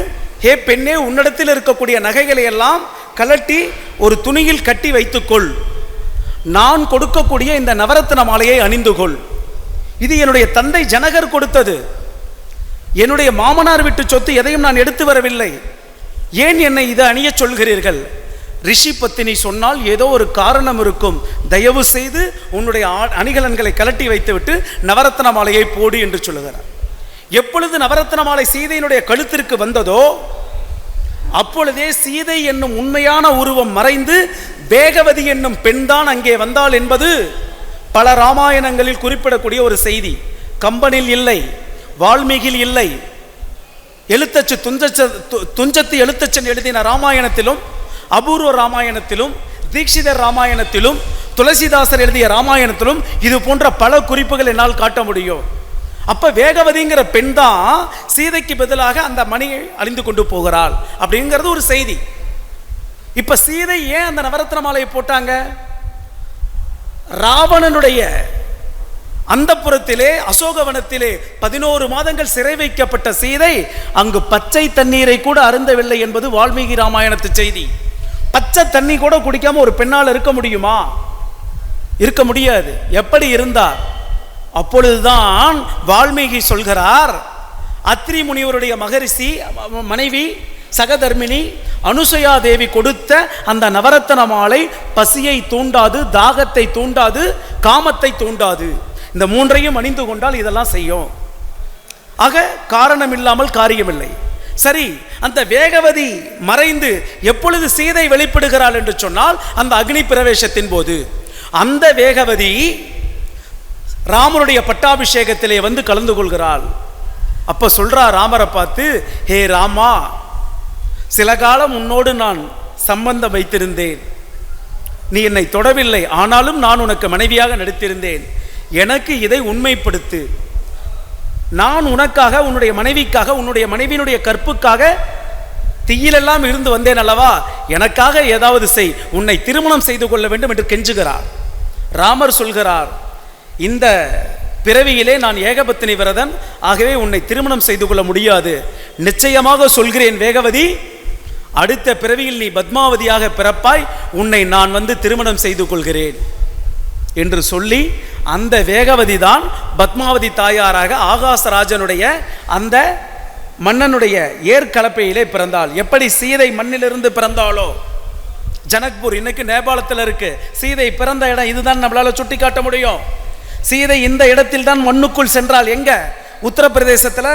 ஹே பெண்ணே, உன்னிடத்தில் இருக்கக்கூடிய நகைகளை எல்லாம் கலட்டி ஒரு துணியில் கட்டி வைத்துக்கொள், நான் கொடுக்கக்கூடிய இந்த நவரத்ன மாலையை அணிந்து கொள். இது என்னுடைய தந்தை ஜனகர் கொடுத்தது, என்னுடைய மாமனார் விட்டு சொத்து எதையும் நான் எடுத்து வரவில்லை, ஏன் என்னை இதை அணிய சொல்கிறீர்கள்? ரிஷி பத்தினி சொன்னால் ஏதோ ஒரு காரணம் இருக்கும், தயவு செய்து உன்னுடைய அணிகலன்களை கலட்டி வைத்துவிட்டு நவரத்ன மாலையை போடு என்று சொல்லுகிறார். எப்பொழுது நவரத்ன மாலை சீதையினுடைய கழுத்திற்கு வந்ததோ அப்பொழுதே சீதை என்னும் உண்மையான உருவம் மறைந்து வேகவதி என்னும் பெண்தான் அங்கே வந்தாள் என்பது பல ராமாயணங்களில் குறிப்பிடக்கூடிய ஒரு செய்தி. கம்பனில் இல்லை, வால்மீகியில் இல்லை, எழுத்தச்சு துஞ்சத்து எழுத்தச்சன் எழுதின ராமாயணத்திலும், அபூர்வ ராமாயணத்திலும், தீட்சிதர் ராமாயணத்திலும், துளசிதாசர் எழுதிய ராமாயணத்திலும் இது போன்ற பல குறிப்புகள் என்னால் காட்ட முடியும். அப்ப வேகவதிங்கிற பெண் தான் சீதைக்கு பதிலாக அந்த மணியை அணிந்து கொண்டு போகிறாள் அப்படிங்கிறது ஒரு செய்தி. இப்ப சீதை ஏன் அந்த நவரத்ன மாலையை போட்டாங்க? ராவணனுடைய அந்த புறத்திலே அசோகவனத்திலே 11 மாதங்கள் சிறை வைக்கப்பட்ட சீதை அங்கு பச்சை தண்ணீரை கூட அருந்தவில்லை என்பது வால்மீகி ராமாயணத்து செய்தி. பச்சை தண்ணி கூட குடிக்காம ஒரு பெண்ணால் இருக்க முடியுமா? இருக்க முடியாது. எப்படி இருந்தார்? அப்பொழுதுதான் வால்மீகி சொல்கிறார், அத்ரி முனிவருடைய மகரிஷி மனைவி சகதர்மினி அனுசூயா தேவி கொடுத்த அந்த நவரத்ன மாலை பசியை தூண்டாது, தாகத்தை தூண்டாது, காமத்தை தூண்டாது. இந்த மூன்றையும் அணிந்து கொண்டால் இதெல்லாம் செய்யும். ஆக காரணம் இல்லாமல் காரியமில்லை. சரி, அந்த வேகவதி மறைந்து எப்பொழுது சீதை வெளிப்படுகிறாள் என்று சொன்னால் அந்த அக்னி பிரவேசத்தின் போது. அந்த வேகவதி ராமனுடைய பட்டாபிஷேகத்திலே வந்து கலந்து கொள்கிறாள். அப்ப சொல்றா ராமரை பார்த்து, ஹே ராமா, சில காலம் உன்னோடு நான் சம்பந்தம் வைத்திருந்தேன், நீ என்னை தொடவில்லை, ஆனாலும் நான் உனக்கு மனைவியாக நடித்திருந்தேன், எனக்கு இதை உண்மைப்படுத்து. நான் உனக்காக, உன்னுடைய மனைவிக்காக, உன்னுடைய மனைவியினுடைய கற்புக்காக தீயிலெல்லாம் இருந்து வந்தேன் அல்லவா, எனக்காக ஏதாவது செய், உன்னை திருமணம் செய்து கொள்ள வேண்டும் என்று கெஞ்சுகிறார். ராமர் சொல்கிறார், இந்த பிறவியிலே நான் ஏகபத்தினி விரதன், ஆகவே உன்னை திருமணம் செய்து கொள்ள முடியாது. நிச்சயமாக சொல்கிறேன் வேகவதி, அடுத்த பிறவியில் நீ பத்மாவதியாக பிறப்பாய், உன்னை நான் வந்து திருமணம் செய்து கொள்கிறேன் என்று சொல்லி அந்த வேகவதி தான் பத்மாவதி தாயாராக ஆகாசராஜனுடைய அந்த மன்னனுடைய ஏற்கலப்பையிலே பிறந்தாள். எப்படி சீதை மண்ணிலிருந்து பிறந்தாளோ, ஜனக்பூர் இன்னைக்கு நேபாளத்தில் இருக்கு, சீதை பிறந்த இடம் இதுதான் நம்மளால சுட்டி காட்ட முடியும். சீதை இந்த இடத்தில் தான் மண்ணுக்குள் சென்றால். எங்க? உத்தரப்பிரதேசத்தில்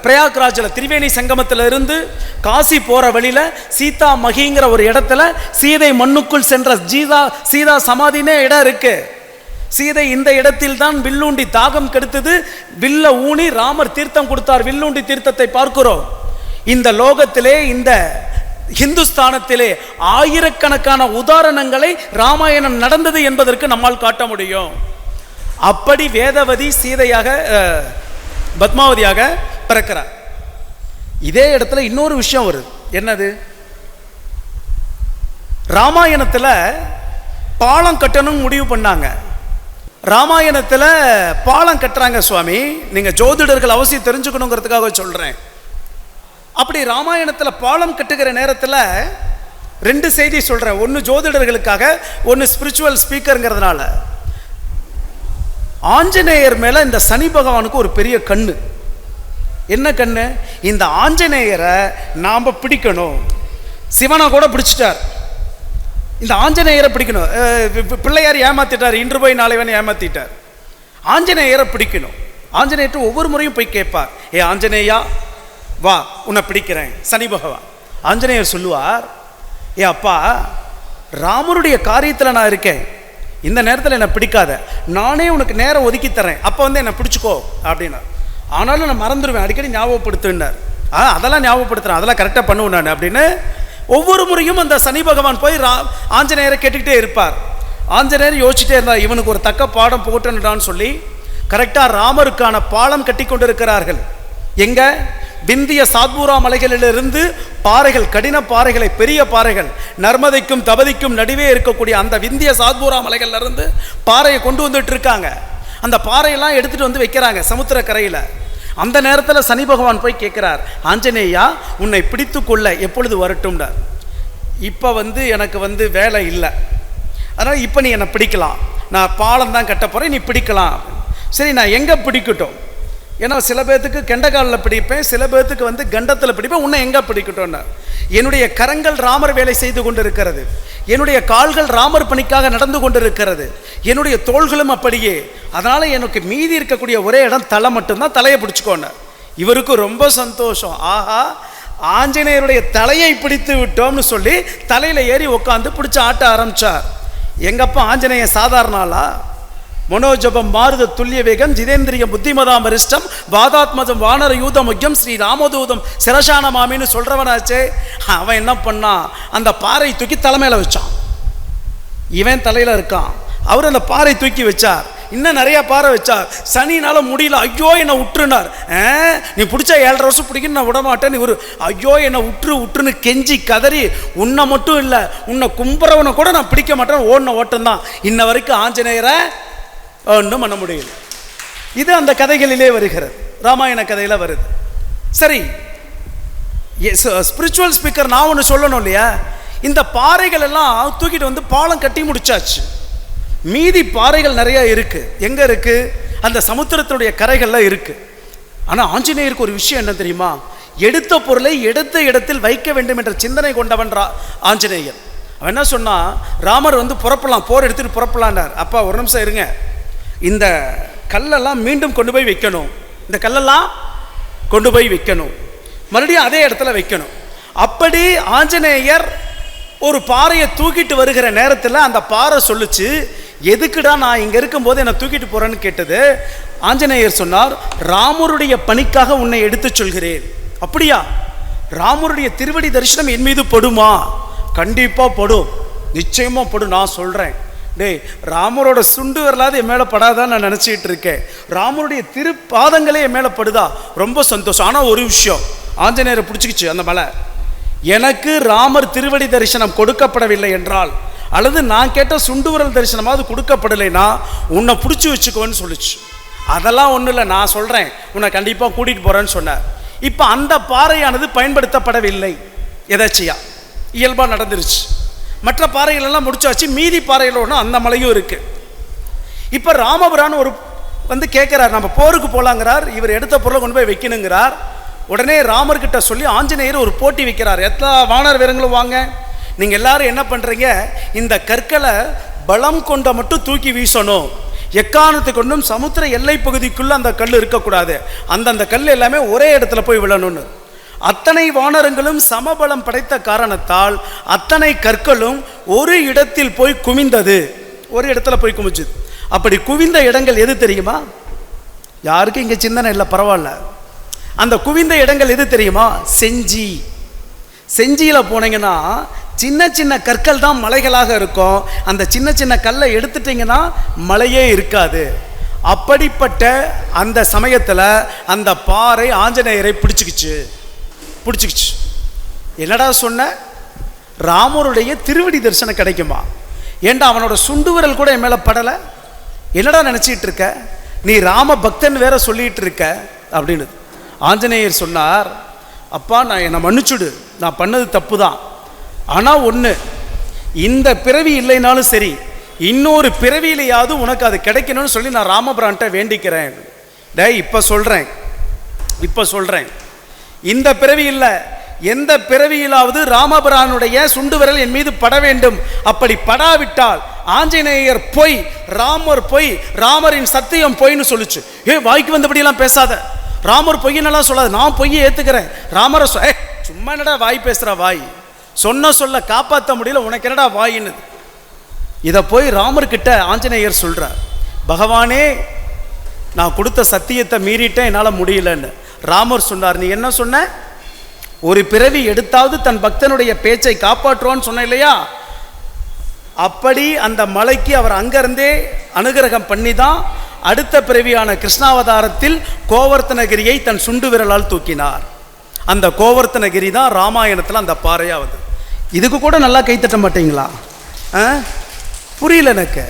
பிரயாக்ராஜில் திரிவேணி சங்கமத்தில் இருந்து காசி போற வழியில சீதா மகிங்கிற ஒரு இடத்துல சீதை மண்ணுக்குள் சென்ற சீதா சமாதினே இடம் இருக்கு. சீதை இந்த இடத்தில் தான் வில்லூண்டி தாகம் கெடுத்தது, வில்ல ஊனி ராமர் தீர்த்தம் கொடுத்தார், வில்லூண்டி தீர்த்தத்தை பார்க்கிறோம். இந்த லோகத்திலே, இந்த இந்துஸ்தானத்திலே ஆயிரக்கணக்கான உதாரணங்களை ராமாயணம் நடந்தது என்பதற்கு நம்மால் காட்ட முடியும். அப்படி வேதவதி சீதையாக பத்மாவதியாக பிறக்கிறார். இதே இடத்துல இன்னொரு விஷயம் வருது. என்னது? ராமாயணத்தில் பாலம் கட்டணும் முடிவு பண்ணாங்க. ராமாயணத்தில் பாலம் கட்டுறாங்க சுவாமி, நீங்கள் ஜோதிடர்கள் அவசியம் தெரிஞ்சுக்கணுங்கிறதுக்காக சொல்கிறேன். அப்படி ராமாயணத்தில் பாலம் கட்டுகிற நேரத்தில் 2 செய்தி சொல்கிறேன். ஒன்று ஜோதிடர்களுக்காக, ஒன்று ஸ்பிரிச்சுவல் ஸ்பீக்கருங்கிறதுனால. ஆஞ்சநேயர் மேலே இந்த சனி பகவானுக்கு ஒரு பெரிய கண்ணு. என்ன கண்ணு? இந்த ஆஞ்சநேயரை நாம் பிடிக்கணும். சிவனை கூட பிடிச்சிட்டார். இந்த ஆஞ்சநேயரை பிடிக்கணும். பிள்ளையார் ஏமாத்திட்டார், இன்று போய் நாளை வேணும் ஏமாத்திட்டார். ஆஞ்சநேயரை பிடிக்கணும். ஆஞ்சநேயர் ஒவ்வொரு முறையும் போய் கேட்பார், ஏ ஆஞ்சநேயா வா உன்னை பிடிக்கிறேன். சனி பகவான் ஆஞ்சநேயர் சொல்லுவார், ஏ அப்பா ராமருடைய காரியத்தில் நான் இருக்கேன், இந்த நேரத்தில் என்னை பிடிக்காத, நானே உனக்கு நேரம் ஒதுக்கி தரேன், அப்போ வந்து என்னை பிடிச்சிக்கோ அப்படின்னா. ஆனாலும் நான் மறந்துடுவேன், அடிக்கடி ஞாபகப்படுத்துனார். அதெல்லாம் ஞாபகப்படுத்துறேன், அதெல்லாம் கரெக்டாக பண்ணுவேன் நான் அப்படின்னு ஒவ்வொரு முறையும் அந்த சனி பகவான் போய் ஆஞ்சநேயரை கேட்டுக்கிட்டே இருப்பார். ஆஞ்சநேயர் யோசிச்சுட்டே இருந்தார், இவனுக்கு ஒரு தக்க பாடம் போட்டுன்னு சொல்லி கரெக்டாக ராமருக்கான பாலம் கட்டி கொண்டிருக்கிறார்கள். எங்க விந்திய சாத்பூரா மலைகளிலிருந்து பாறைகள், கடின பாறைகளை, பெரிய பாறைகள், நர்மதைக்கும் தபதிக்கும் நடுவே இருக்கக்கூடிய அந்த விந்திய சாத்பூரா மலைகள்ல இருந்து பாறையை கொண்டு வந்துட்டு இருக்காங்க. அந்த பாறையெல்லாம் எடுத்துட்டு வந்து வைக்கிறாங்க சமுத்திர கரையில. அந்த நேரத்தில் சனி பகவான் போய் கேட்கிறார், ஆஞ்சநேயா உன்னை பிடித்து கொள்ள எப்பொழுது வரட்டும்னார். இப்போ வந்து எனக்கு வந்து வேலை இல்லை, அதனால் இப்போ நீ என்னை பிடிக்கலாம், நான் பாலம் தான் கட்ட போகிறேன், நீ பிடிக்கலாம். சரி நான் எங்கே பிடிக்கட்டும்? ஏன்னா சில பேர்த்துக்கு கெண்டகாலில் பிடிப்பேன், சில பேர்த்துக்கு வந்து கண்டத்தில் பிடிப்பேன், உன்னை எங்கே பிடிக்கட்டும்னா. என்னுடைய கரங்கள் ராமர் வேலை செய்து கொண்டிருக்கிறது, என்னுடைய கால்கள் ராமர் பணிக்காக நடந்து கொண்டிருக்கிறது, என்னுடைய தோள்களும் அப்படியே. அதனால் எனக்கு மீதி இருக்கக்கூடிய ஒரே இடம் தலை மட்டும்தான், தலையை பிடிச்சிக்கோன்னு. இவருக்கு ரொம்ப சந்தோஷம், ஆஹா ஆஞ்சநேயருடைய தலையை பிடித்து விட்டோம்னு சொல்லி தலையில் ஏறி உட்காந்து பிடிச்சி ஆட்ட ஆரம்பித்தார். எங்கப்பா ஆஞ்சநேயன் சாதாரண ஆளா? மனோஜபம் மாருத துல்லிய வேகம் ஜிதேந்திரியம் புத்திமதாம் வரிஷ்டம் வாதாத்மஜம் வானர யூத முக்கியம் ஸ்ரீ ராமதூதம் சிரசான மாமின்னு சொல்றவனாச்சே. அவன் என்ன பண்ணான், அந்த பாறை தூக்கி தலைமையில வச்சான். இவன் தலையில இருக்கான், அவர் அந்த பாறை தூக்கி வச்சார். இன்னும் நிறைய பாறை வச்சார். சனினால முடியல, ஐயோ என்னை விட்டுருனார். நீ பிடிச்சா 7.5 வருஷம் பிடிக்கணும், நான் விட மாட்டேன். நீ ஒரு ஐயோ என்னை விட்டுருன்னு கெஞ்சி கதறி, உன்னை மட்டும் இல்லை உன்னை கும்புறவனை கூட நான் பிடிக்க மாட்டேன், ஓடின ஓட்டம் தான். இன்ன வரைக்கும் ஆஞ்சநேயரை ஒன்றும் பண்ண முடியல. இது அந்த கதைகளிலே வருகிறது, ராமாயண கதையில் வருது. சரி, ஸ்பிரிச்சுவல் ஸ்பீக்கர் நான் ஒன்று சொல்லணும் இல்லையா? இந்த பாறைகள் எல்லாம் தூக்கிட்டு வந்து பாலம் கட்டி முடிச்சாச்சு. மீதி பாறைகள் நிறைய இருக்கு. எங்க இருக்கு? அந்த சமுத்திரத்தினுடைய கரைகள்ல இருக்கு. ஆனால் ஆஞ்சநேயருக்கு ஒரு விஷயம் என்ன தெரியுமா? எடுத்த பொருளை எடுத்த இடத்தில் வைக்க வேண்டும் என்ற சிந்தனை கொண்டவன் ஆஞ்சநேயர். அவன் என்ன சொன்னா, ராமர் வந்து புறப்படலாம், போர் எடுத்துட்டு புறப்படலான்னார். அப்பா ஒரு நிமிஷம் இருங்க, இந்த கல்லெல்லாம் மீண்டும் கொண்டு போய் வைக்கணும், இந்த கல்லெல்லாம் கொண்டு போய் வைக்கணும், மறுபடியும் அதே இடத்துல வைக்கணும். அப்படி ஆஞ்சநேயர் ஒரு பாறையை தூக்கிட்டு வருகிற நேரத்தில் அந்த பாறை சொல்லுச்சு, எதுக்குடா நான் இங்கே இருக்கும்போது என்னை தூக்கிட்டு போகிறேன்னு கேட்டது. ஆஞ்சநேயர் சொன்னார், ராமருடைய பணிக்காக உன்னை எடுத்து சொல்கிறேன். அப்படியா? ராமருடைய திருவடி தரிசனம் என் மீது படுமா? கண்டிப்பாக படும், நிச்சயமாக படும், நான் சொல்கிறேன். டேய், ராமரோட சுண்டு வரலாது என் மேலே படாதான்னு நான் நினச்சிக்கிட்டு இருக்கேன், ராமருடைய திருப்பாதங்களே என் மேலே படுதா, ரொம்ப சந்தோஷம். ஆனால் ஒரு விஷயம், ஆஞ்சநேயரை பிடிச்சிக்கிச்சு அந்த மலை. எனக்கு ராமர் திருவடி தரிசனம் கொடுக்கப்படவில்லை என்றால், அல்லது நான் கேட்ட சுண்டுவரல் தரிசனமாவது கொடுக்கப்படலைன்னா உன்னை பிடிச்சி வச்சுக்கோன்னு சொல்லிச்சு. அதெல்லாம் ஒன்றும் இல்லை, நான் சொல்கிறேன், உன்னை கண்டிப்பாக கூட்டிகிட்டு போகிறேன்னு சொன்னார். இப்போ அந்த பாறையானது பயன்படுத்தப்படவில்லை, எதாச்சியா இயல்பாக நடந்துருச்சு. மற்ற பாறைகள் எல்லாம் முடிச்சாச்சு, மீதி பாறைகளோட அந்த மலையும் இருக்கு. இப்போ ராமபுரான் ஒரு வந்து கேட்குறார், நம்ம போருக்கு போகலாங்கிறார். இவர் எடுத்த பொருளை கொண்டு போய் வைக்கணுங்கிறார். உடனே ராமர்கிட்ட சொல்லி ஆஞ்சநேயர் ஒரு போட்டி வைக்கிறார். எல்லா வானர் வீரங்களும் வாங்க, நீங்கள் எல்லாரும் என்ன பண்ணுறீங்க, இந்த கற்களை பலம் கொண்ட மட்டும் தூக்கி வீசணும், எக்காரணத்தை கொண்டும் சமுத்திர எல்லை பகுதிக்குள்ளே அந்த கல் இருக்கக்கூடாது, அந்தந்த கல் எல்லாமே ஒரே இடத்துல போய் விழணும்னு. அத்தனை வானரங்களும் சமபலம் படைத்த காரணத்தால் அத்தனை கற்களும் ஒரு இடத்தில் போய் குவிந்தது, ஒரு இடத்துல போய் குமிச்சுது. அப்படி குவிந்த இடங்கள் எது தெரியுமா? யாருக்கும் இங்கே சிந்தனை இல்லை, பரவாயில்ல. அந்த குவிந்த இடங்கள் எது தெரியுமா? செஞ்சி. செஞ்சியில் போனீங்கன்னா சின்ன சின்ன கற்கள் தான் மலைகளாக இருக்கும். அந்த சின்ன சின்ன கல்லை எடுத்துட்டிங்கன்னா மலையே இருக்காது. அப்படிப்பட்ட அந்த சமயத்தில் அந்த பாறை ஆஞ்சநேயரை பிடிச்சிக்கிச்சு. என்னடா சொன்ன, ராமருடைய திருவடி தரிசனம் கிடைக்குமா? ஏண்டா அவனோட சுண்டு விரல் கூட என் மேலே படலை, என்னடா நினச்சிட்டு இருக்க நீ, ராம பக்தன் வேற சொல்லிட்டு இருக்க அப்படின்னு. ஆஞ்சநேயர் சொன்னார், அப்பா நான் என்னை மன்னிச்சுடு, நான் பண்ணது தப்பு தான். ஆனால் ஒன்று, இந்த பிறவி இல்லைனாலும் சரி, இன்னொரு பிறவியிலையாவது உனக்கு அது கிடைக்கணும்னு சொல்லி நான் ராமபிரான்ட்ட வேண்டிக்கிறேன். டேய், இப்போ சொல்கிறேன், இந்த பிறவி இல்லை, எந்த பிறவியிலாவது ராமபிரானுடைய சுண்டு விரல் என் மீது பட வேண்டும், அப்படி படாவிட்டால் ஆஞ்சநேயர் பொய், ராமர் பொய், ராமரின் சத்தியம் பொய்ன்னு சொல்லுச்சு. வாய்க்கு வந்தபடியெல்லாம் பேசாத, ராமர் பொய்யெல்லாம் சொல்லாது, நான் பொய்யை ஏத்துக்கிறேன், ராமரை சும்மா என்னடா வாய் பேசுற, வாய் சொன்ன சொல்ல காப்பாற்ற முடியல, உனக்கு என்னடா வாயின்னு. இதை போய் ராமர்கிட்ட ஆஞ்சநேயர் சொல்றார், பகவானே நான் கொடுத்த சத்தியத்தை மீறிட்டேன், என்னால் முடியலன்னு. ராமர் சொன்னார், நீ என்ன சொன்ன? ஒரு பிறவி எடுத்தாவது தன் பக்தனுடைய பேச்சை காப்பாற்றுவான்னு சொன்ன இல்லையா? அப்படி அந்த மலைக்கு அவர் அங்கிருந்தே அனுகிரகம் பண்ணி தான் அடுத்த பிறவியான கிருஷ்ணாவதாரத்தில் கோவர்த்தனகிரியை தன் சுண்டு விரலால் தூக்கினார். அந்த கோவர்த்தனகிரி தான் ராமாயணத்தில் அந்த பாறையாவது. இதுக்கு கூட நல்லா கைத்தட்ட மாட்டீங்களா? புரியல எனக்கு.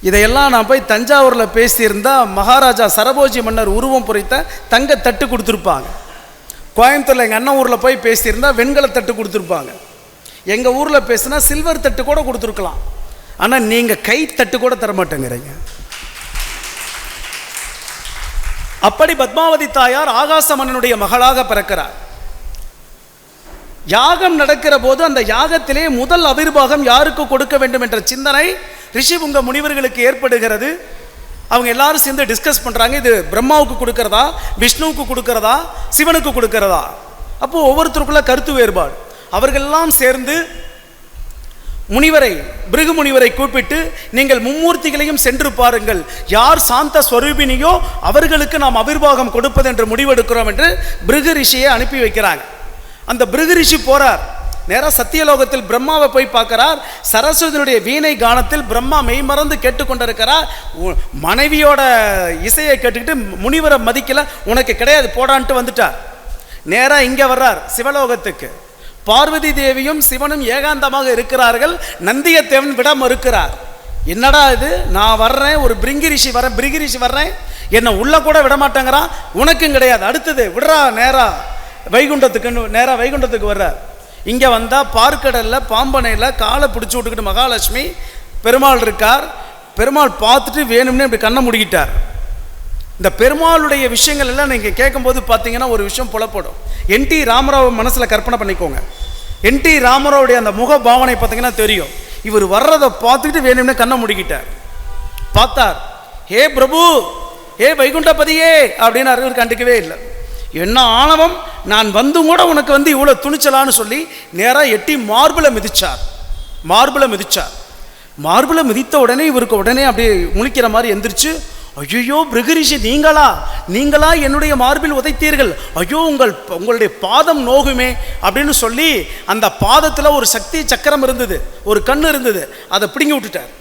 இதையெல்லாம் நான் போய் தஞ்சாவூரில் பேசியிருந்தால் மகாராஜா சரபோஜி மன்னர் உருவம் பொறித்த தங்க தட்டு கொடுத்துருப்பாங்க. கோயம்புத்தூரில் எங்கள் அண்ணன் ஊரில் போய் பேசியிருந்தா வெண்கல தட்டு கொடுத்துருப்பாங்க. எங்கள் ஊரில் பேசினா சில்வர் தட்டு கூட கொடுத்துருக்கலாம். ஆனால் நீங்கள் கை தட்டு கூட தரமாட்டேங்கிறீங்க. அப்படி பத்மாவதி தாயார் ஆகாச மன்னனுடைய மகளாக பிறக்கிறார். யாகம் நடக்கிற போது அந்த யாகத்திலே முதல் அபிர்வாகம் யாருக்கு கொடுக்க வேண்டும் என்ற சிந்தனை ரிஷிபுங்க முனிவர்களுக்கு ஏற்படுகிறது. அவங்க எல்லாரும் சேர்ந்து டிஸ்கஸ் பண்ணுறாங்க, இது பிரம்மாவுக்கு கொடுக்கறதா, விஷ்ணுவுக்கு கொடுக்கறதா, சிவனுக்கு கொடுக்கறதா. அப்போ ஒவ்வொருத்தருக்குள்ள கருத்து வேறுபாடு. அவர்களெல்லாம் சேர்ந்து பிருகு முனிவரை கூப்பிட்டு, நீங்கள் மும்மூர்த்திகளையும் சென்று பாருங்கள், யார் சாந்த ஸ்வரூபினியோ அவர்களுக்கு நாம் அபிர்வாகம் கொடுப்பது என்று முடிவெடுக்கிறோம் என்று பிருகு ரிஷியை அனுப்பி வைக்கிறாங்க. அந்த பிருகு ரிஷி போறார், நேராக சத்தியலோகத்தில் பிரம்மாவை போய் பார்க்கிறார். சரஸ்வதியுடைய வீணை கானத்தில் பிரம்மா மெய்மறந்து கேட்டுக்கொண்டிருக்கிறார். மனைவியோட இசையை கேட்டுக்கிட்டு முனிவரை மதிக்கல, உனக்கு கிடையாது போடான்ட்டு வந்துட்டார். நேராக இங்கே வர்றார் சிவலோகத்துக்கு. பார்வதி தேவியும் சிவனும் ஏகாந்தமாக இருக்கிறார்கள். நந்தியத்தேவன் விட மறுக்கிறார். என்னடா இது, நான் வர்றேன், ஒரு பிருகு ரிஷி வர்றேன், என்னை உள்ள கூட விட மாட்டேங்கிறான், உனக்கும் கிடையாது, அடுத்தது விடுறா, நேராக வைகுண்டத்துக்கு வர்றார். இங்கே வந்தால் பார்க்கடலில் பாம்பனையில் காலை பிடிச்சி விட்டுக்கிட்டு மகாலட்சுமி பெருமாள் இருக்கார். பெருமாள் பார்த்துட்டு வேணும்னே இப்படி கண்ணை முடிக்கிட்டார். இந்த பெருமாளுடைய விஷயங்கள் எல்லாம் நீங்கள் கேட்கும்போது பார்த்தீங்கன்னா ஒரு விஷயம் புலப்படும். என்டி ராமராவ் மனசில் கற்பனை பண்ணிக்கோங்க. என்டி ராமராவுடைய அந்த முக பாவனை பார்த்தீங்கன்னா தெரியும். இவர் வர்றதை பார்த்துக்கிட்டு வேணும்னே கண்ணை முடிக்கிட்டார். பார்த்தார், ஹே பிரபு, ஹே வைகுண்டபதியே அப்படின்னு இவர் கண்டுக்கவே இல்லை. என்ன ஆணவம், நான் வந்து கூட உனக்கு இவ்வளோ துணிச்சலான்னு சொல்லி நேராக எட்டி மார்பிளை மிதிச்சார். மார்பிளை மிதித்த உடனே இவருக்கு உடனே அப்படியே முழிக்கிற மாதிரி எந்திரிச்சு, ஐயோ பிருகுரிஷி நீங்களா என்னுடைய மார்பில் உதைத்தீர்கள், ஐயோ உங்களுடைய பாதம் நோகுமே அப்படின்னு சொல்லி அந்த பாதத்தில் ஒரு சக்தி சக்கரம் இருந்தது, ஒரு கண்ணு இருந்தது, அதை பிடுங்கி விட்டுட்டார்.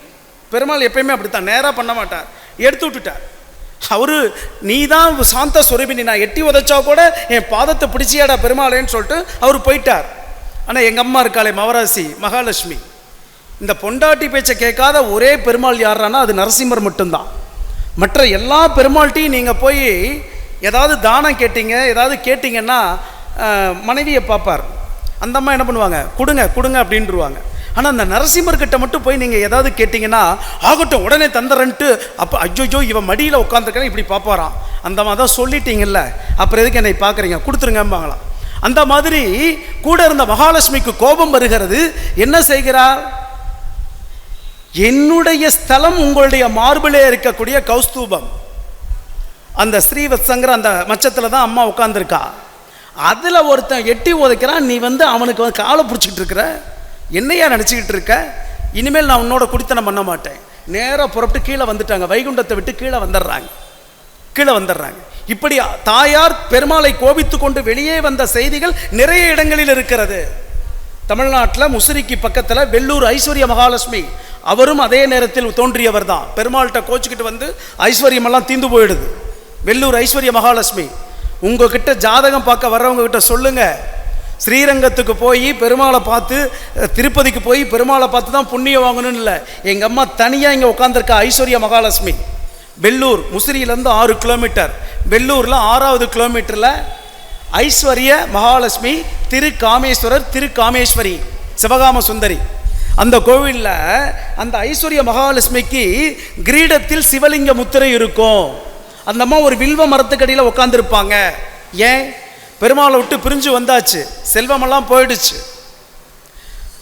பெருமாள் எப்பயுமே அப்படித்தான், நேராக பண்ண மாட்டார், எடுத்து விட்டுட்டார். அவரு நீ தான் சாந்த ஸ்வரூபினி, நான் எட்டி உதைச்சா கூட என் பாதத்தை பிடிச்சியாடா பெருமாளேன்னு சொல்லிட்டு அவர் போயிட்டார். ஆனால் எங்கள் அம்மா இருக்காளே மவராசி மகாலட்சுமி, இந்த பொண்டாட்டி பேச்சை கேட்காத ஒரே பெருமாள் யாரானா அது நரசிம்மர் மட்டும்தான். மற்ற எல்லா பெருமாள்கிட்டையும் நீங்கள் போய் ஏதாவது தானம் கேட்டீங்க, ஏதாவது கேட்டிங்கன்னா மனைவியை பார்ப்பார். அந்த அம்மா என்ன பண்ணுவாங்க, கொடுங்க அப்படின்ட்டுருவாங்க. ஆனால் அந்த நரசிம்மர்கிட்ட மட்டும் போய் நீங்கள் ஏதாவது கேட்டிங்கன்னா ஆகட்டும் உடனே தந்துறன்ட்டு, அப்போ ஐயோ இவன் மடியில் உட்காந்துருக்கேன் இப்படி பார்ப்பாராம். அந்த மாதிரி தான் சொல்லிட்டீங்கல்ல, அப்புறம் எதுக்கு என்னை பார்க்குறீங்க, கொடுத்துருங்கம்பாங்களாம். அந்த மாதிரி கூட இருந்த மகாலட்சுமிக்கு கோபம் வருகிறது. என்ன செய்கிறார், என்னுடைய ஸ்தலம் உங்களுடைய மார்பிலே இருக்கக்கூடிய கௌஸ்தூபம், அந்த ஸ்ரீவத்சங்கிற அந்த மச்சத்தில் தான் அம்மா உட்காந்துருக்கா. அதில் ஒருத்தன் எட்டி உதைக்கிறான், நீ அவனுக்கு காலை பிடிச்சிக்கிட்டு இருக்கிற, என்னையா நினச்சிக்கிட்டு இருக்க, இனிமேல் நான் உன்னோட குடித்தனம் பண்ண மாட்டேன். நேராக புறப்பட்டு கீழே வந்துட்டாங்க, வைகுண்டத்தை விட்டு கீழே வந்துடுறாங்க. இப்படி தாயார் பெருமாளை கோபித்து கொண்டு வெளியே வந்த செய்திகள் நிறைய இடங்களில் இருக்கிறது. தமிழ்நாட்டில் முசிறிக்கு பக்கத்தில் வெள்ளூர் ஐஸ்வர்ய மகாலட்சுமி, அவரும் அதே நேரத்தில் தோன்றியவர் தான். பெருமாள்கிட்ட கோச்சிக்கிட்டு ஐஸ்வர்யமெல்லாம் தீந்து போயிடுது. வெள்ளூர் ஐஸ்வர்ய மகாலட்சுமி, உங்ககிட்ட ஜாதகம் பார்க்க வர்றவங்க கிட்ட சொல்லுங்க, ஸ்ரீரங்கத்துக்கு போய் பெருமாளை பார்த்து, திருப்பதிக்கு போய் பெருமாளை பார்த்து தான் புண்ணியம் வாங்கணும்னு இல்லை. எங்கள் அம்மா தனியாக இங்கே உட்காந்துருக்கா ஐஸ்வர்ய மகாலட்சுமி. வெள்ளூர் முசிறியிலேருந்து 6 கிலோமீட்டர், வெள்ளூரில் 6வது கிலோமீட்டரில் ஐஸ்வர்ய மகாலட்சுமி திருக்காமேஸ்வரர், திருக்காமேஸ்வரி, சிவகாம சுந்தரி. அந்த கோவிலில் அந்த ஐஸ்வர்ய மகாலட்சுமிக்கு கிரீடத்தில் சிவலிங்க முத்திரை இருக்கும். அந்த அம்மா ஒரு வில்வ மரத்துக்கடியில் உட்காந்துருப்பாங்க. ஏன், பெருமாளை விட்டு பிரிஞ்சு வந்தாச்சு, செல்வமெல்லாம் போயிடுச்சு.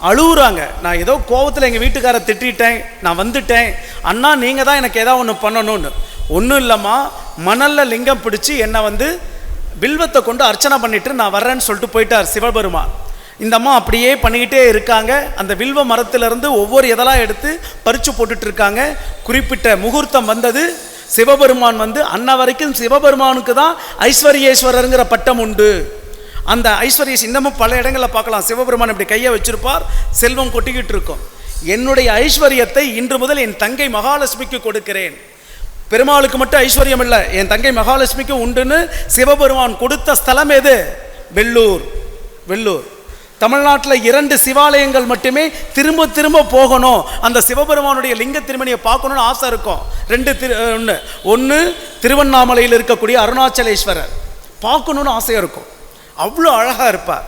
அழுகுறாங்க. நான் ஏதோ கோபத்தில் எங்கள் வீட்டுக்காரை திட்டிட்டேன், நான் வந்துட்டேன், அண்ணா நீங்கள் தான் எனக்கு ஏதாவது ஒன்று பண்ணணும்னு. ஒன்றும் இல்லைம்மா, மணலில் லிங்கம் பிடிச்சி என்னை வில்வத்தை கொண்டு அர்ச்சனை பண்ணிட்டு நான் வர்றேன்னு சொல்லிட்டு போயிட்டார் சிவபெருமான். இந்த அம்மா அப்படியே பண்ணிக்கிட்டே இருக்காங்க. அந்த வில்வ மரத்திலிருந்து ஒவ்வொரு இதெல்லாம் எடுத்து பறித்து போட்டுட்டு இருக்காங்க. குறிப்பிட்ட முகூர்த்தம் வந்தது. சிவபெருமான் அன்ன வரைக்கும் சிவபெருமானுக்கு தான் ஐஸ்வர்யேஸ்வரருங்கிற பட்டம் உண்டு. அந்த ஐஸ்வர்ய இன்னமும் பல இடங்களில் பார்க்கலாம். சிவபெருமான் இப்படி கையை வச்சிருப்பார், செல்வம் கொட்டிக்கிட்டு இருக்கும். என்னுடைய ஐஸ்வர்யத்தை இன்று முதல் என் தங்கை மகாலட்சுமிக்கு கொடுக்கிறேன். பெருமாளுக்கு மட்டும் ஐஸ்வர்யம் இல்லை, என் தங்கை மகாலட்சுமிக்கு உண்டுன்னு சிவபெருமான் கொடுத்த ஸ்தலம் எது? வெள்ளூர். வெள்ளூர் தமிழ்நாட்டில் 2 சிவாலயங்கள் மட்டுமே திரும்ப திரும்ப போகணும், அந்த சிவபெருமானுடைய லிங்க திருமணியை பார்க்கணும்னு ஆசை இருக்கும். 2 ஒன்று திருவண்ணாமலையில் இருக்கக்கூடிய அருணாச்சலேஸ்வரர் பார்க்கணுன்னு ஆசையாக இருக்கும், அவ்வளோ அழகாக இருப்பார்.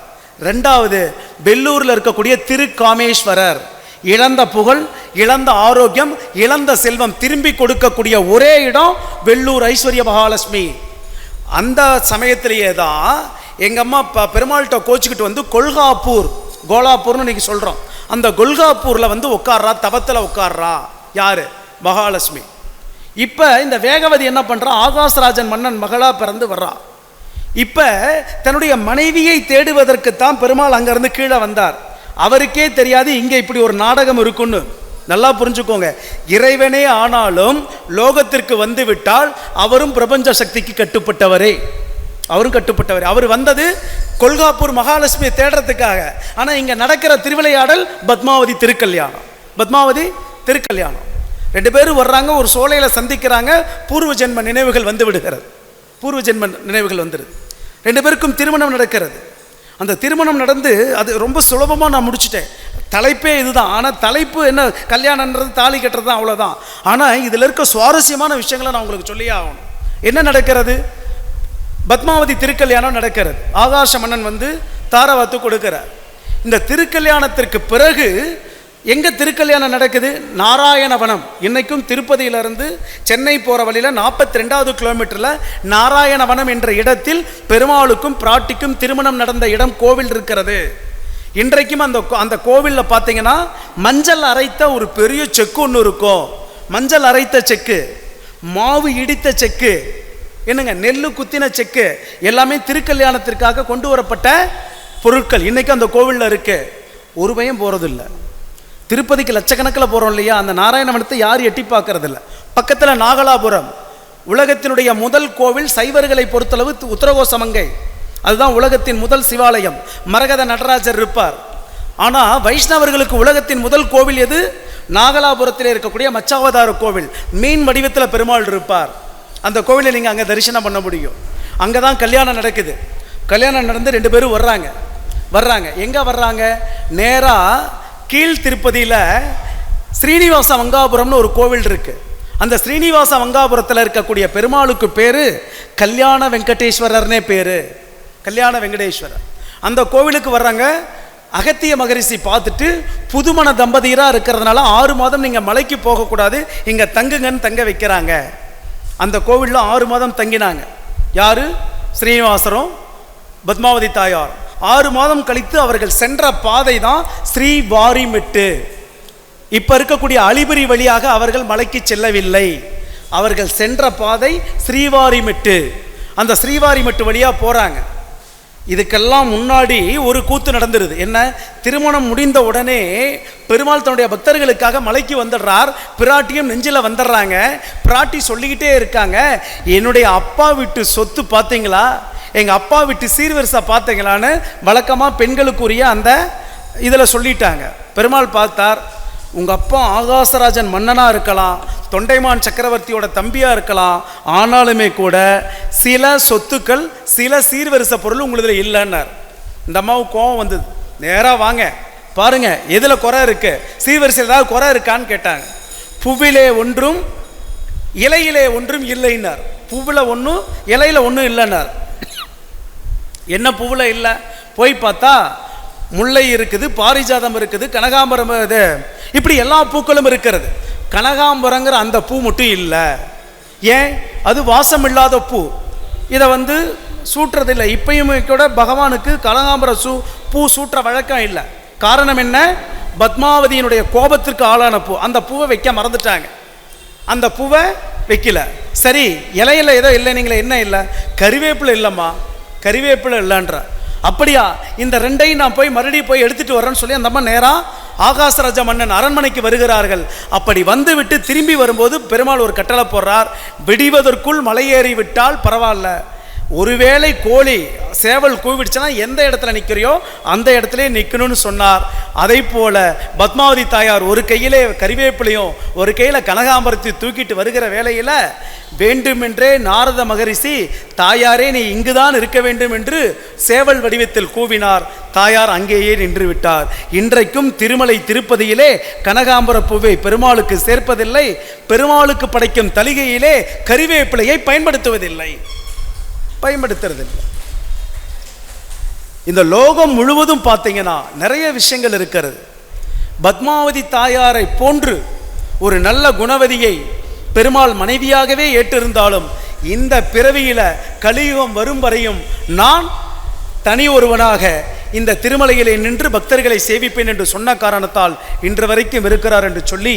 2வது வெள்ளூரில் இருக்கக்கூடிய திருக்காமேஸ்வரர், இழந்த புகழ், இழந்த ஆரோக்கியம், இழந்த செல்வம் திரும்பி கொடுக்கக்கூடிய ஒரே இடம் வெள்ளூர் ஐஸ்வர்ய மகாலட்சுமி. அந்த சமயத்திலேயே தான் எங்கள் அம்மா பெருமாள்கிட்ட கோச்சிக்கிட்டு கொல்காப்பூர், கோலாப்பூர்னு இன்னைக்கு சொல்கிறோம், அந்த கொல்காப்பூரில் உட்கார்றா, தவத்தில் உட்கார்றா. யார்? மகாலட்சுமி. இப்போ இந்த வேகவதி என்ன பண்ணுறா? ஆகாசராஜன் மன்னன் மகளாக பிறந்து வர்றா. இப்போ தன்னுடைய மனைவியை தேடுவதற்குத்தான் பெருமாள் அங்கேருந்து கீழே வந்தார். அவருக்கே தெரியாது இங்கே இப்படி ஒரு நாடகம் இருக்குன்னு. நல்லா புரிஞ்சுக்கோங்க, இறைவனே ஆனாலும் லோகத்திற்கு வந்து விட்டால் அவரும் பிரபஞ்ச சக்திக்கு கட்டுப்பட்டவரே, அவரும் கட்டுப்பட்டவர். அவர் வந்தது கொல்காப்பூர் மகாலட்சுமியை தேடுறதுக்காக. ஆனால் இங்கே நடக்கிற திருவிளையாடல் பத்மாவதி திருக்கல்யாணம். பத்மாவதி திருக்கல்யாணம் 2 பேரும் வர்றாங்க, ஒரு சோலையில் சந்திக்கிறாங்க. பூர்வ ஜென்ம நினைவுகள் வந்து விடுகிறது. பூர்வ ஜென்ம நினைவுகள் வந்துடுது. 2 பேருக்கும் திருமணம் நடக்கிறது. அந்த திருமணம் நடந்து அது ரொம்ப சுலபமாக நான் முடிச்சுட்டேன். தலைப்பே இதுதான். ஆனால் தலைப்பு என்ன, கல்யாணன்றது தாலி கட்டுறது தான், அவ்வளோதான். ஆனால் இதில் இருக்க சுவாரஸ்யமான விஷயங்களை நான் உங்களுக்கு சொல்லியே ஆகணும். என்ன நடக்கிறது? பத்மாவதி திருக்கல்யாணம் நடக்கிறது. ஆகாச மன்னன் தாரவாத்து கொடுக்கிறார். இந்த திருக்கல்யாணத்திற்கு பிறகு எங்கே திருக்கல்யாணம் நடக்குது? நாராயணவனம். இன்னைக்கும் திருப்பதியிலிருந்து சென்னை போகிற வழியில் 42வது கிலோமீட்டரில் நாராயணவனம் என்ற இடத்தில் பெருமாளுக்கும் பிராட்டிக்கும் திருமணம் நடந்த இடம், கோவில் இருக்கிறது. இன்றைக்கும் அந்த கோவிலில் பார்த்தீங்கன்னா மஞ்சள் அரைத்த ஒரு பெரிய செக்கு ஒன்று இருக்கும். மஞ்சள் அரைத்த செக்கு, மாவு இடித்த செக்கு, என்னங்க நெல்லு குத்தின செக்கு, எல்லாமே திருக்கல்யாணத்திற்காக கொண்டு வரப்பட்ட பொருட்கள் இன்னைக்கு அந்த கோவிலில் இருக்கு. ஒரு பயம் போகிறதில்லை. திருப்பதிக்கு லட்சக்கணக்கில் போகிறோம் இல்லையா, அந்த நாராயணவனத்தை யார் எட்டி பார்க்கறதில்ல. பக்கத்தில் நாகலாபுரம், உலகத்தினுடைய முதல் கோவில் சைவர்களை பொறுத்தளவு உத்தரகோசமங்கை, அதுதான் உலகத்தின் முதல் சிவாலயம். மரகத நடராஜர் இருப்பார். ஆனால் வைஷ்ணவர்களுக்கு உலகத்தின் முதல் கோவில் எது? நாகலாபுரத்தில் இருக்கக்கூடிய மச்சாவதார கோவில், மீன் வடிவத்தில் பெருமாள் இருப்பார். அந்த கோவிலை நீங்கள் அங்கே தரிசனம் பண்ண முடியும். அங்கே தான் கல்யாணம் நடக்குது. கல்யாணம் நடந்து 2 பேரும் வர்றாங்க. எங்கே வர்றாங்க? நேராக கீழ் திருப்பதியில் ஸ்ரீனிவாச மங்காபுரம்னு ஒரு கோவில் இருக்குது. அந்த ஸ்ரீனிவாச மங்காபுரத்தில் இருக்கக்கூடிய பெருமாளுக்கு பேர் கல்யாண வெங்கடேஸ்வரர்னே பேர், கல்யாண வெங்கடேஸ்வரர். அந்த கோவிலுக்கு வர்றாங்க. அகத்திய மகரிஷி பார்த்துட்டு புதுமண தம்பதியராக இருக்கிறதுனால 6 மாதம் நீங்கள் மலைக்கு போகக்கூடாது, இங்கே தங்குங்கன்னு தங்க வைக்கிறாங்க. அந்த கோவிலில் 6 மாதம் தங்கினாங்க. யார்? ஸ்ரீனிவாசரும் பத்மாவதி தாயார். 6 மாதம் கழித்து அவர்கள் சென்ற பாதை தான் ஸ்ரீவாரிமெட்டு. இப்போ இருக்கக்கூடிய அலிபுரி வழியாக அவர்கள் மலைக்கு செல்லவில்லை. அவர்கள் சென்ற பாதை ஸ்ரீவாரிமெட்டு. அந்த ஸ்ரீவாரிமெட்டு வழியாக போகிறாங்க. இதுக்கெல்லாம் முன்னாடி ஒரு கூத்து நடந்துருது. என்ன? திருமணம் முடிந்த உடனே பெருமாள் தன்னுடைய பக்தர்களுக்காக மலைக்கு வந்துடுறார். பிராட்டியும் நெஞ்சில் வந்துடுறாங்க. பிராட்டி சொல்லிக்கிட்டே இருக்காங்க, என்னுடைய அப்பா வீட்டு சொத்து பார்த்தீங்களா, எங்கள் அப்பா வீட்டு சீர்வரிசை பார்த்தீங்களான்னு வழக்கமாக பெண்களுக்குரிய அந்த இதில் சொல்லிட்டாங்க. பெருமாள் பார்த்தார், உங்கள் அப்பா ஆகாசராஜன் மன்னனாக இருக்கலாம், தொண்டைமான் சக்கரவர்த்தியோட தம்பியாக இருக்கலாம், ஆனாலுமே கூட சில சொத்துக்கள், சில சீர்வரிசை பொருள் உங்களுதில் இல்லைன்னார். இந்த அம்மாவுக்கு கோவம் வந்தது. நேராக வாங்க பாருங்க, எதில் குறை இருக்கு, சீர்வரிசையில் ஏதாவது குறை இருக்கான்னு கேட்டாங்க. பூவிலே ஒன்றும் இலையிலே ஒன்றும் இல்லைன்னார். பூவில் ஒன்றும் இலையில் ஒன்றும் இல்லைன்னார். என்ன பூவில் இல்லை? போய் பார்த்தா முல்லை இருக்குது, பாரிஜாதம் இருக்குது, கனகாம்பரம் இது, இப்படி எல்லா பூக்களும் இருக்கிறது. கனகாம்பரங்கிற அந்த பூ மட்டும் இல்லை. ஏன்? அது வாசம் இல்லாத பூ. இதை சூட்டுறதில்லை. இப்பயுமே கூட பகவானுக்கு கனகாம்பர பூ சூட்டுற வழக்கம் இல்லை. காரணம் என்ன? பத்மாவதியினுடைய கோபத்திற்கு ஆளான பூ. அந்த பூவை வைக்க மறந்துட்டாங்க, அந்த பூவை வைக்கல. சரி, இலையில ஏதோ இல்லை, நீங்களே என்ன இல்லை? கறிவேப்பிலை இல்லைம்மா, கறிவேப்பிலை இல்லைன்ற. அப்படியா, இந்த ரெண்டையும் நான் போய் மறுபடியும் போய் எடுத்துட்டு வரேன்னு சொல்லி அந்த அம்மா நேராக ஆகாசராஜ மன்னன் அரண்மனைக்கு வருகிறார்கள். அப்படி வந்து விட்டு திரும்பி வரும்போது பெருமாள் ஒரு கட்டளை போடுறார், விடிவதற்குள் மலையேறி விட்டால் பரவாயில்ல, ஒருவேளை கோழி சேவல் கூவிடுச்சுன்னா எந்த இடத்துல நிற்கிறியோ அந்த இடத்துல நிற்கணும்னு சொன்னார். அதை போல பத்மாவதி தாயார் ஒரு கையிலே கறிவேப்பிலையும் ஒரு கையில் கனகாம்பரத்தை தூக்கிட்டு வருகிற வேளையில் வேண்டுமென்றே நாரத மகரிஷி, தாயாரே நீ இங்குதான் இருக்க வேண்டும் என்று சேவல் வடிவத்தில் கூவினார். தாயார் அங்கேயே நின்று விட்டார். இன்றைக்கும் திருமலை திருப்பதியிலே கனகாம்பர பூவை பெருமாளுக்கு சேர்ப்பதில்லை, பெருமாளுக்கு படைக்கும் தலிகையிலே கறிவேப்பிலையை பயன்படுத்துவதில்லை. இந்த லோகம் முழுவதும் பார்த்தீங்கன்னா நிறைய விஷயங்கள் இருக்கிறது. பத்மாவதி தாயாரை போன்று ஒரு நல்ல குணவதியை பெருமாள் மனைவியாகவே ஏற்றிருந்தாலும் இந்த பிறவியில கலியுகம் வரும் வரையும் நான் தனி ஒருவனாக இந்த திருமலையிலே நின்று பக்தர்களை சேவிப்பேன் என்று சொன்ன காரணத்தால் இன்று வரைக்கும் இருக்கிறார் என்று சொல்லி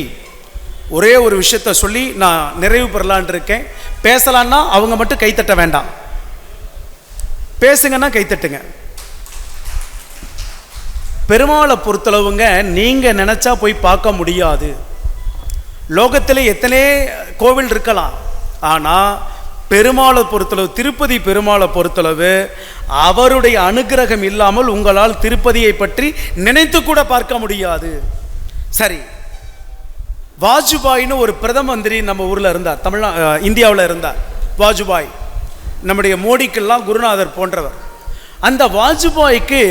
ஒரே ஒரு விஷயத்தை சொல்லி நான் நிறைவு பெறலான் இருக்கேன். பேசலான்னா அவங்க மட்டும் கைத்தட்ட வேண்டாம், பேசுங்கன்னா கைத்தட்டுங்க. பெருமாளை பொறுத்தளவுங்க நீங்க நினைச்சா போய் பார்க்க முடியாது. லோகத்திலே எத்தனை கோவில் இருக்கலாம், ஆனால் பெருமாளை பொறுத்தளவு, திருப்பதி பெருமாளை பொறுத்தளவு அவருடைய அனுகிரகம் இல்லாமல் உங்களால் திருப்பதியை பற்றி நினைத்து கூட பார்க்க முடியாது. சரி, வாஜ்பாயின்னு ஒரு பிரதம மந்திரி நம்ம ஊரில் இருந்தார், இந்தியாவில் இருந்தார். வாஜ்பாய் நம்முடைய மோடிக்கெல்லாம் குருநாதர் போன்றவர். அந்த வாஜ்பாய்க்கு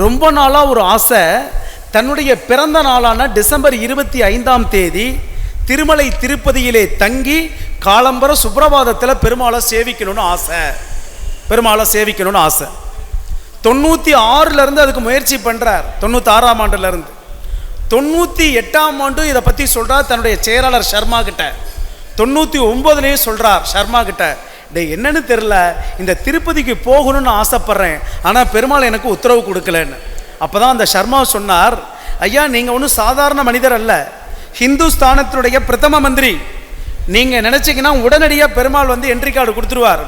ரொம்ப நாளாக ஒரு ஆசை, தன்னுடைய பிறந்த நாளான டிசம்பர் 25 திருமலை திருப்பதியிலே தங்கி காலம்பர சுப்ரபாதத்தில் பெருமாளை சேவிக்கணும்னு ஆசை. பெருமாளை சேவிக்கணும்னு ஆசை 96 அதுக்கு முயற்சி பண்ணுறார். 96ஆம் ஆண்டுலேருந்து 98ஆம் ஆண்டு இதை பற்றி சொல்கிறார் தன்னுடைய செயலாளர் சர்மா கிட்ட. 99 சொல்கிறார் சர்மா கிட்ட, என்னன்னு தெரில, இந்த திருப்பதிக்கு போகணும்னு ஆசைப்படுறேன், ஆனால் பெருமாள் எனக்கு உத்தரவு கொடுக்கலன்னு. அப்போ தான் அந்த சர்மா சொன்னார், ஐயா நீங்கள் ஒன்றும் சாதாரண மனிதர் அல்ல, ஹிந்துஸ்தானத்தினுடைய பிரதம மந்திரி. நீங்கள் நினச்சிங்கன்னா உடனடியாக பெருமாள் வந்து என்ட்ரி கார்டு கொடுத்துருவார்.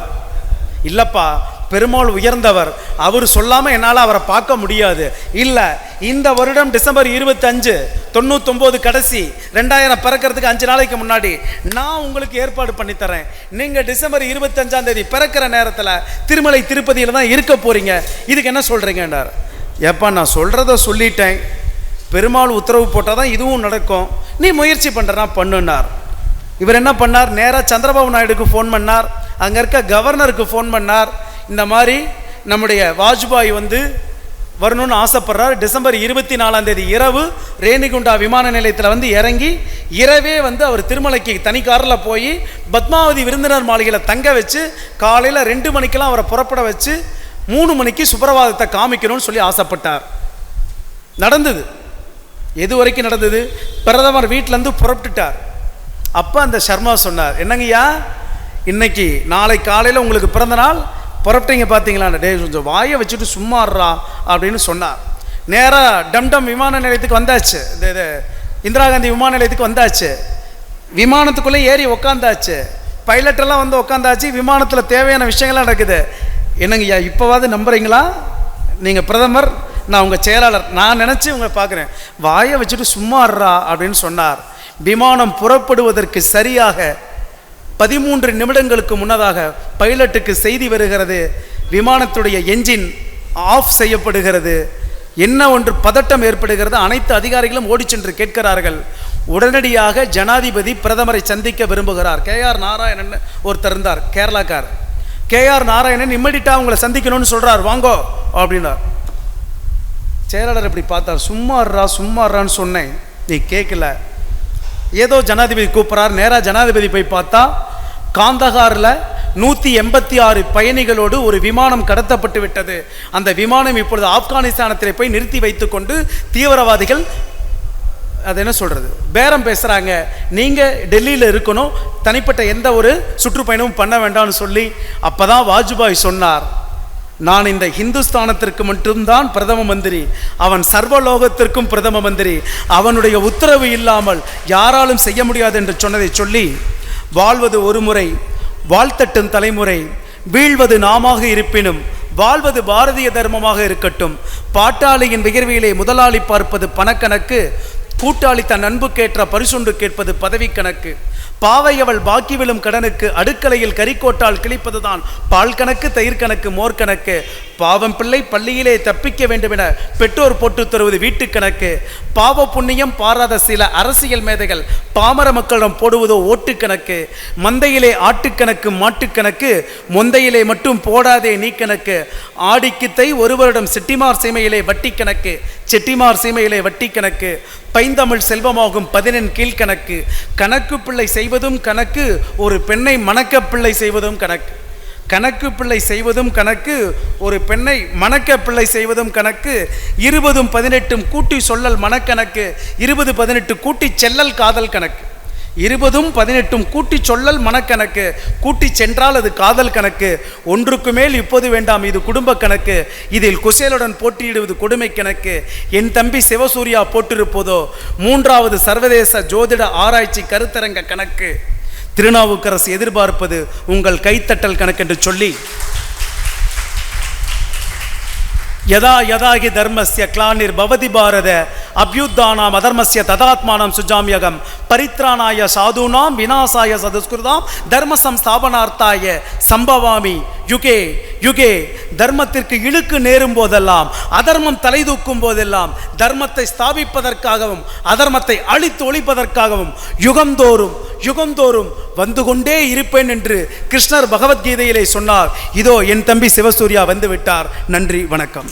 இல்லைப்பா, பெருமாள் உயர்ந்தவர், அவர் சொல்லாமல் என்னால் அவரை பார்க்க முடியாது. இல்லை, இந்த வருடம் டிசம்பர் 25, 99 கடைசி 2000 பிறக்கிறதுக்கு 5 நாளைக்கு முன்னாடி நான் உங்களுக்கு ஏற்பாடு பண்ணித்தரேன். நீங்கள் டிசம்பர் 25 பிறக்கிற நேரத்தில் திருமலை திருப்பதியில் தான் இருக்க போகிறீங்க, இதுக்கு என்ன சொல்கிறீங்கன்றார். ஏப்பா நான் சொல்கிறத சொல்லிட்டேன், பெருமாள் உத்தரவு போட்டால் தான் இதுவும் நடக்கும், நீ முயற்சி பண்ணுறனா பண்ணுன்னார். இவர் என்ன பண்ணார், நேராக சந்திரபாபு நாயுடுக்கு ஃபோன் பண்ணார், அங்கே இருக்க கவர்னருக்கு ஃபோன் பண்ணார். இந்த மாதிரி நம்முடைய வாஜ்பாய் வந்து வரணும்னு ஆசைப்படுறார். டிசம்பர் 24 இரவு ரேணிகுண்டா விமான நிலையத்தில் வந்து இறங்கி இரவே வந்து அவர் திருமலைக்கு தனி காரில் போய் பத்மாவதி விருந்தினர் மாளிகையில் தங்க வச்சு காலையில் 2 மணிக்கெல்லாம் அவரை புறப்பட வச்சு 3 மணிக்கு சுப்ரபாதத்தை காமிக்கணும்னு சொல்லி ஆசைப்பட்டார். நடந்தது. எது வரைக்கும் நடந்தது, பிரதமர் வீட்டிலேருந்து புறப்பட்டுட்டார். அப்போ அந்த சர்மா சொன்னார், என்னங்கய்யா இன்னைக்கு நாளை காலையில் உங்களுக்கு பிறந்த நாள், புறப்பட்டீங்க பார்த்தீங்களா, டே கொஞ்சம் வாயை வச்சுட்டு சும்மாறா அப்படின்னு சொன்னார். நேராக டம்டம் விமான நிலையத்துக்கு வந்தாச்சு, இது இந்திரா காந்தி விமான நிலையத்துக்கு வந்தாச்சு. விமானத்துக்குள்ளே ஏறி உக்காந்தாச்சு, பைலட்டெல்லாம் வந்து உக்காந்தாச்சு, விமானத்தில் தேவையான விஷயங்கள்லாம் நடக்குது. என்னங்கய்யா இப்போவாது நம்புறீங்களா, நீங்கள் பிரதமர், நான் உங்கள் செயலாளர், நான் நினச்சி உங்களை பார்க்குறேன், வாயை வச்சுட்டு சும்மாறா அப்படின்னு சொன்னார். விமானம் புறப்படுவதற்கு சரியாக 13 நிமிடங்களுக்கு முன்னதாக பைலட்டுக்கு செய்தி வருகிறது, விமானத்துடைய என்ஜின் ஆஃப் செய்யப்படுகிறது. என்ன ஒன்று பதட்டம் ஏற்படுகிறது. அனைத்து அதிகாரிகளும் ஓடி சென்று கேட்கிறார்கள். உடனடியாக ஜனாதிபதி பிரதமரை சந்திக்க விரும்புகிறார். KR நாராயணன் ஒருத்தர் இருந்தார், கேரளாக்கார். KR நாராயணன் இம்மீடியட்டாக உங்களை சந்திக்கணும்னு சொல்கிறார், வாங்கோ அப்படின்னார். செயலாளர் இப்படி பார்த்தார், சும்மாறான்னு சொன்னேன், நீ கேட்கல. ஏதோ ஜனாதிபதி கூப்பிட்றார். நேராக ஜனாதிபதி போய் பார்த்தா காந்தகாரில் 186 பயணிகளோடு ஒரு விமானம் கடத்தப்பட்டு விட்டது. அந்த விமானம் இப்பொழுது ஆப்கானிஸ்தானத்தில் போய் நிறுத்தி வைத்துக்கொண்டு தீவிரவாதிகள் அது என்ன சொல்கிறது, பேரம் பேசுகிறாங்க. நீங்கள் டெல்லியில் இருக்கணும், தனிப்பட்ட எந்த ஒரு சுற்றுப்பயணமும் பண்ண வேண்டாம்னு சொல்லி அப்போ தான் வாஜ்பாய் சொன்னார், நான் இந்த ஹிந்துஸ்தானத்திற்கு மட்டும்தான் பிரதம மந்திரி, அவன் சர்வலோகத்திற்கும் பிரதம மந்திரி, அவனுடைய உத்தரவு இல்லாமல் யாராலும் செய்ய முடியாது என்று சொன்னதை சொல்லி, வாழ்வது ஒரு முறை, வாழ்த்தட்டும் தலைமுறை, வீழ்வது நாமாக இருப்பினும் வாழ்வது பாரதிய தர்மமாக இருக்கட்டும், பாட்டாளியின் வியர்வையிலே முதலாளி பார்ப்பது பணக்கணக்கு, கூட்டாளி தன் அன்புக்கேற்ற பரிசுண்டு கேட்பது பதவி கணக்கு, பாவை அவள் பாக்கி விழும் கடனுக்கு அடுக்கலையில் கறிக்கோட்டால் கிழிப்பதுதான் பால் கணக்கு, தயிர் கணக்கு, மோர் கணக்கு, பாவம் பிள்ளை பள்ளியிலே தப்பிக்க வேண்டும் என பெற்றோர் போட்டு தருவது வீட்டு கணக்கு, பாவ புண்ணியம் பாராத சில அரசியல் மேதைகள் பாமர மக்களிடம் போடுவதோ ஓட்டு கணக்கு, மந்தையிலே ஆட்டுக்கணக்கு மாட்டுக்கணக்கு, மொந்தையிலே மட்டும் போடாதே நீ கணக்கு, ஆடிக்கு தை ஒரு வருடம் செட்டிமார் சீமையிலே வட்டி கணக்கு, செட்டிமார் சீமையிலே வட்டி கணக்கு, பைந்தமிழ் செல்வமாகும் 10 கீழ்கணக்கு, கணக்கு பிள்ளை செய்வதும் கணக்கு, ஒரு பெண்ணை மணக்க பிள்ளை செய்வதும் கணக்கு, கணக்கு பிள்ளை செய்வதும் கணக்கு, ஒரு பெண்ணை மணக்க பிள்ளை செய்வதும் கணக்கு, 20 18 கூட்டி சொல்லல் மனக்கணக்கு, 20 18 கூட்டி செல்லல் காதல் கணக்கு, 20 18 கூட்டி சொல்லல் மனக்கணக்கு, கூட்டி சென்றால் அது காதல் கணக்கு, ஒன்றுக்கு மேல் இப்போது வேண்டாம் இது குடும்ப கணக்கு, இதில் குசேலுடன் போட்டியிடுவது கொடுமை கணக்கு, என் தம்பி சிவசூர்யா போட்டிருப்பதோ 3வது சர்வதேச ஜோதிட ஆராய்ச்சி கருத்தரங்க கணக்கு, திருநாவுக்கரசு எதிர்பார்ப்பது உங்கள் கைத்தட்டல் கணக்கு என்று சொல்லி, யதா யதாகி தர்மஸ்ய கிளானிர் பவதி பாரத அபியுத்தானாம் அதர்மஸ்ய ததாத்மானம் சுஜாமியகம் பரித்ராணாய சாதுனாம் விநாசாய சதுஸ்கிருதாம் தர்ம சம்ஸ்தாபனார்த்தாய சம்பவாமி யுகே யுகே. தர்மத்திற்கு இழுக்கு நேரும் போதெல்லாம், அதர்மம் தலை தூக்கும் போதெல்லாம், தர்மத்தை ஸ்தாபிப்பதற்காகவும் அதர்மத்தை அழித்து ஒழிப்பதற்காகவும் யுகந்தோறும் யுகந்தோறும் வந்து கொண்டே இருப்பேன் என்று கிருஷ்ணர் பகவத்கீதையிலே சொன்னார். இதோ என் தம்பி சிவசூர்யா வந்து விட்டார். நன்றி, வணக்கம்.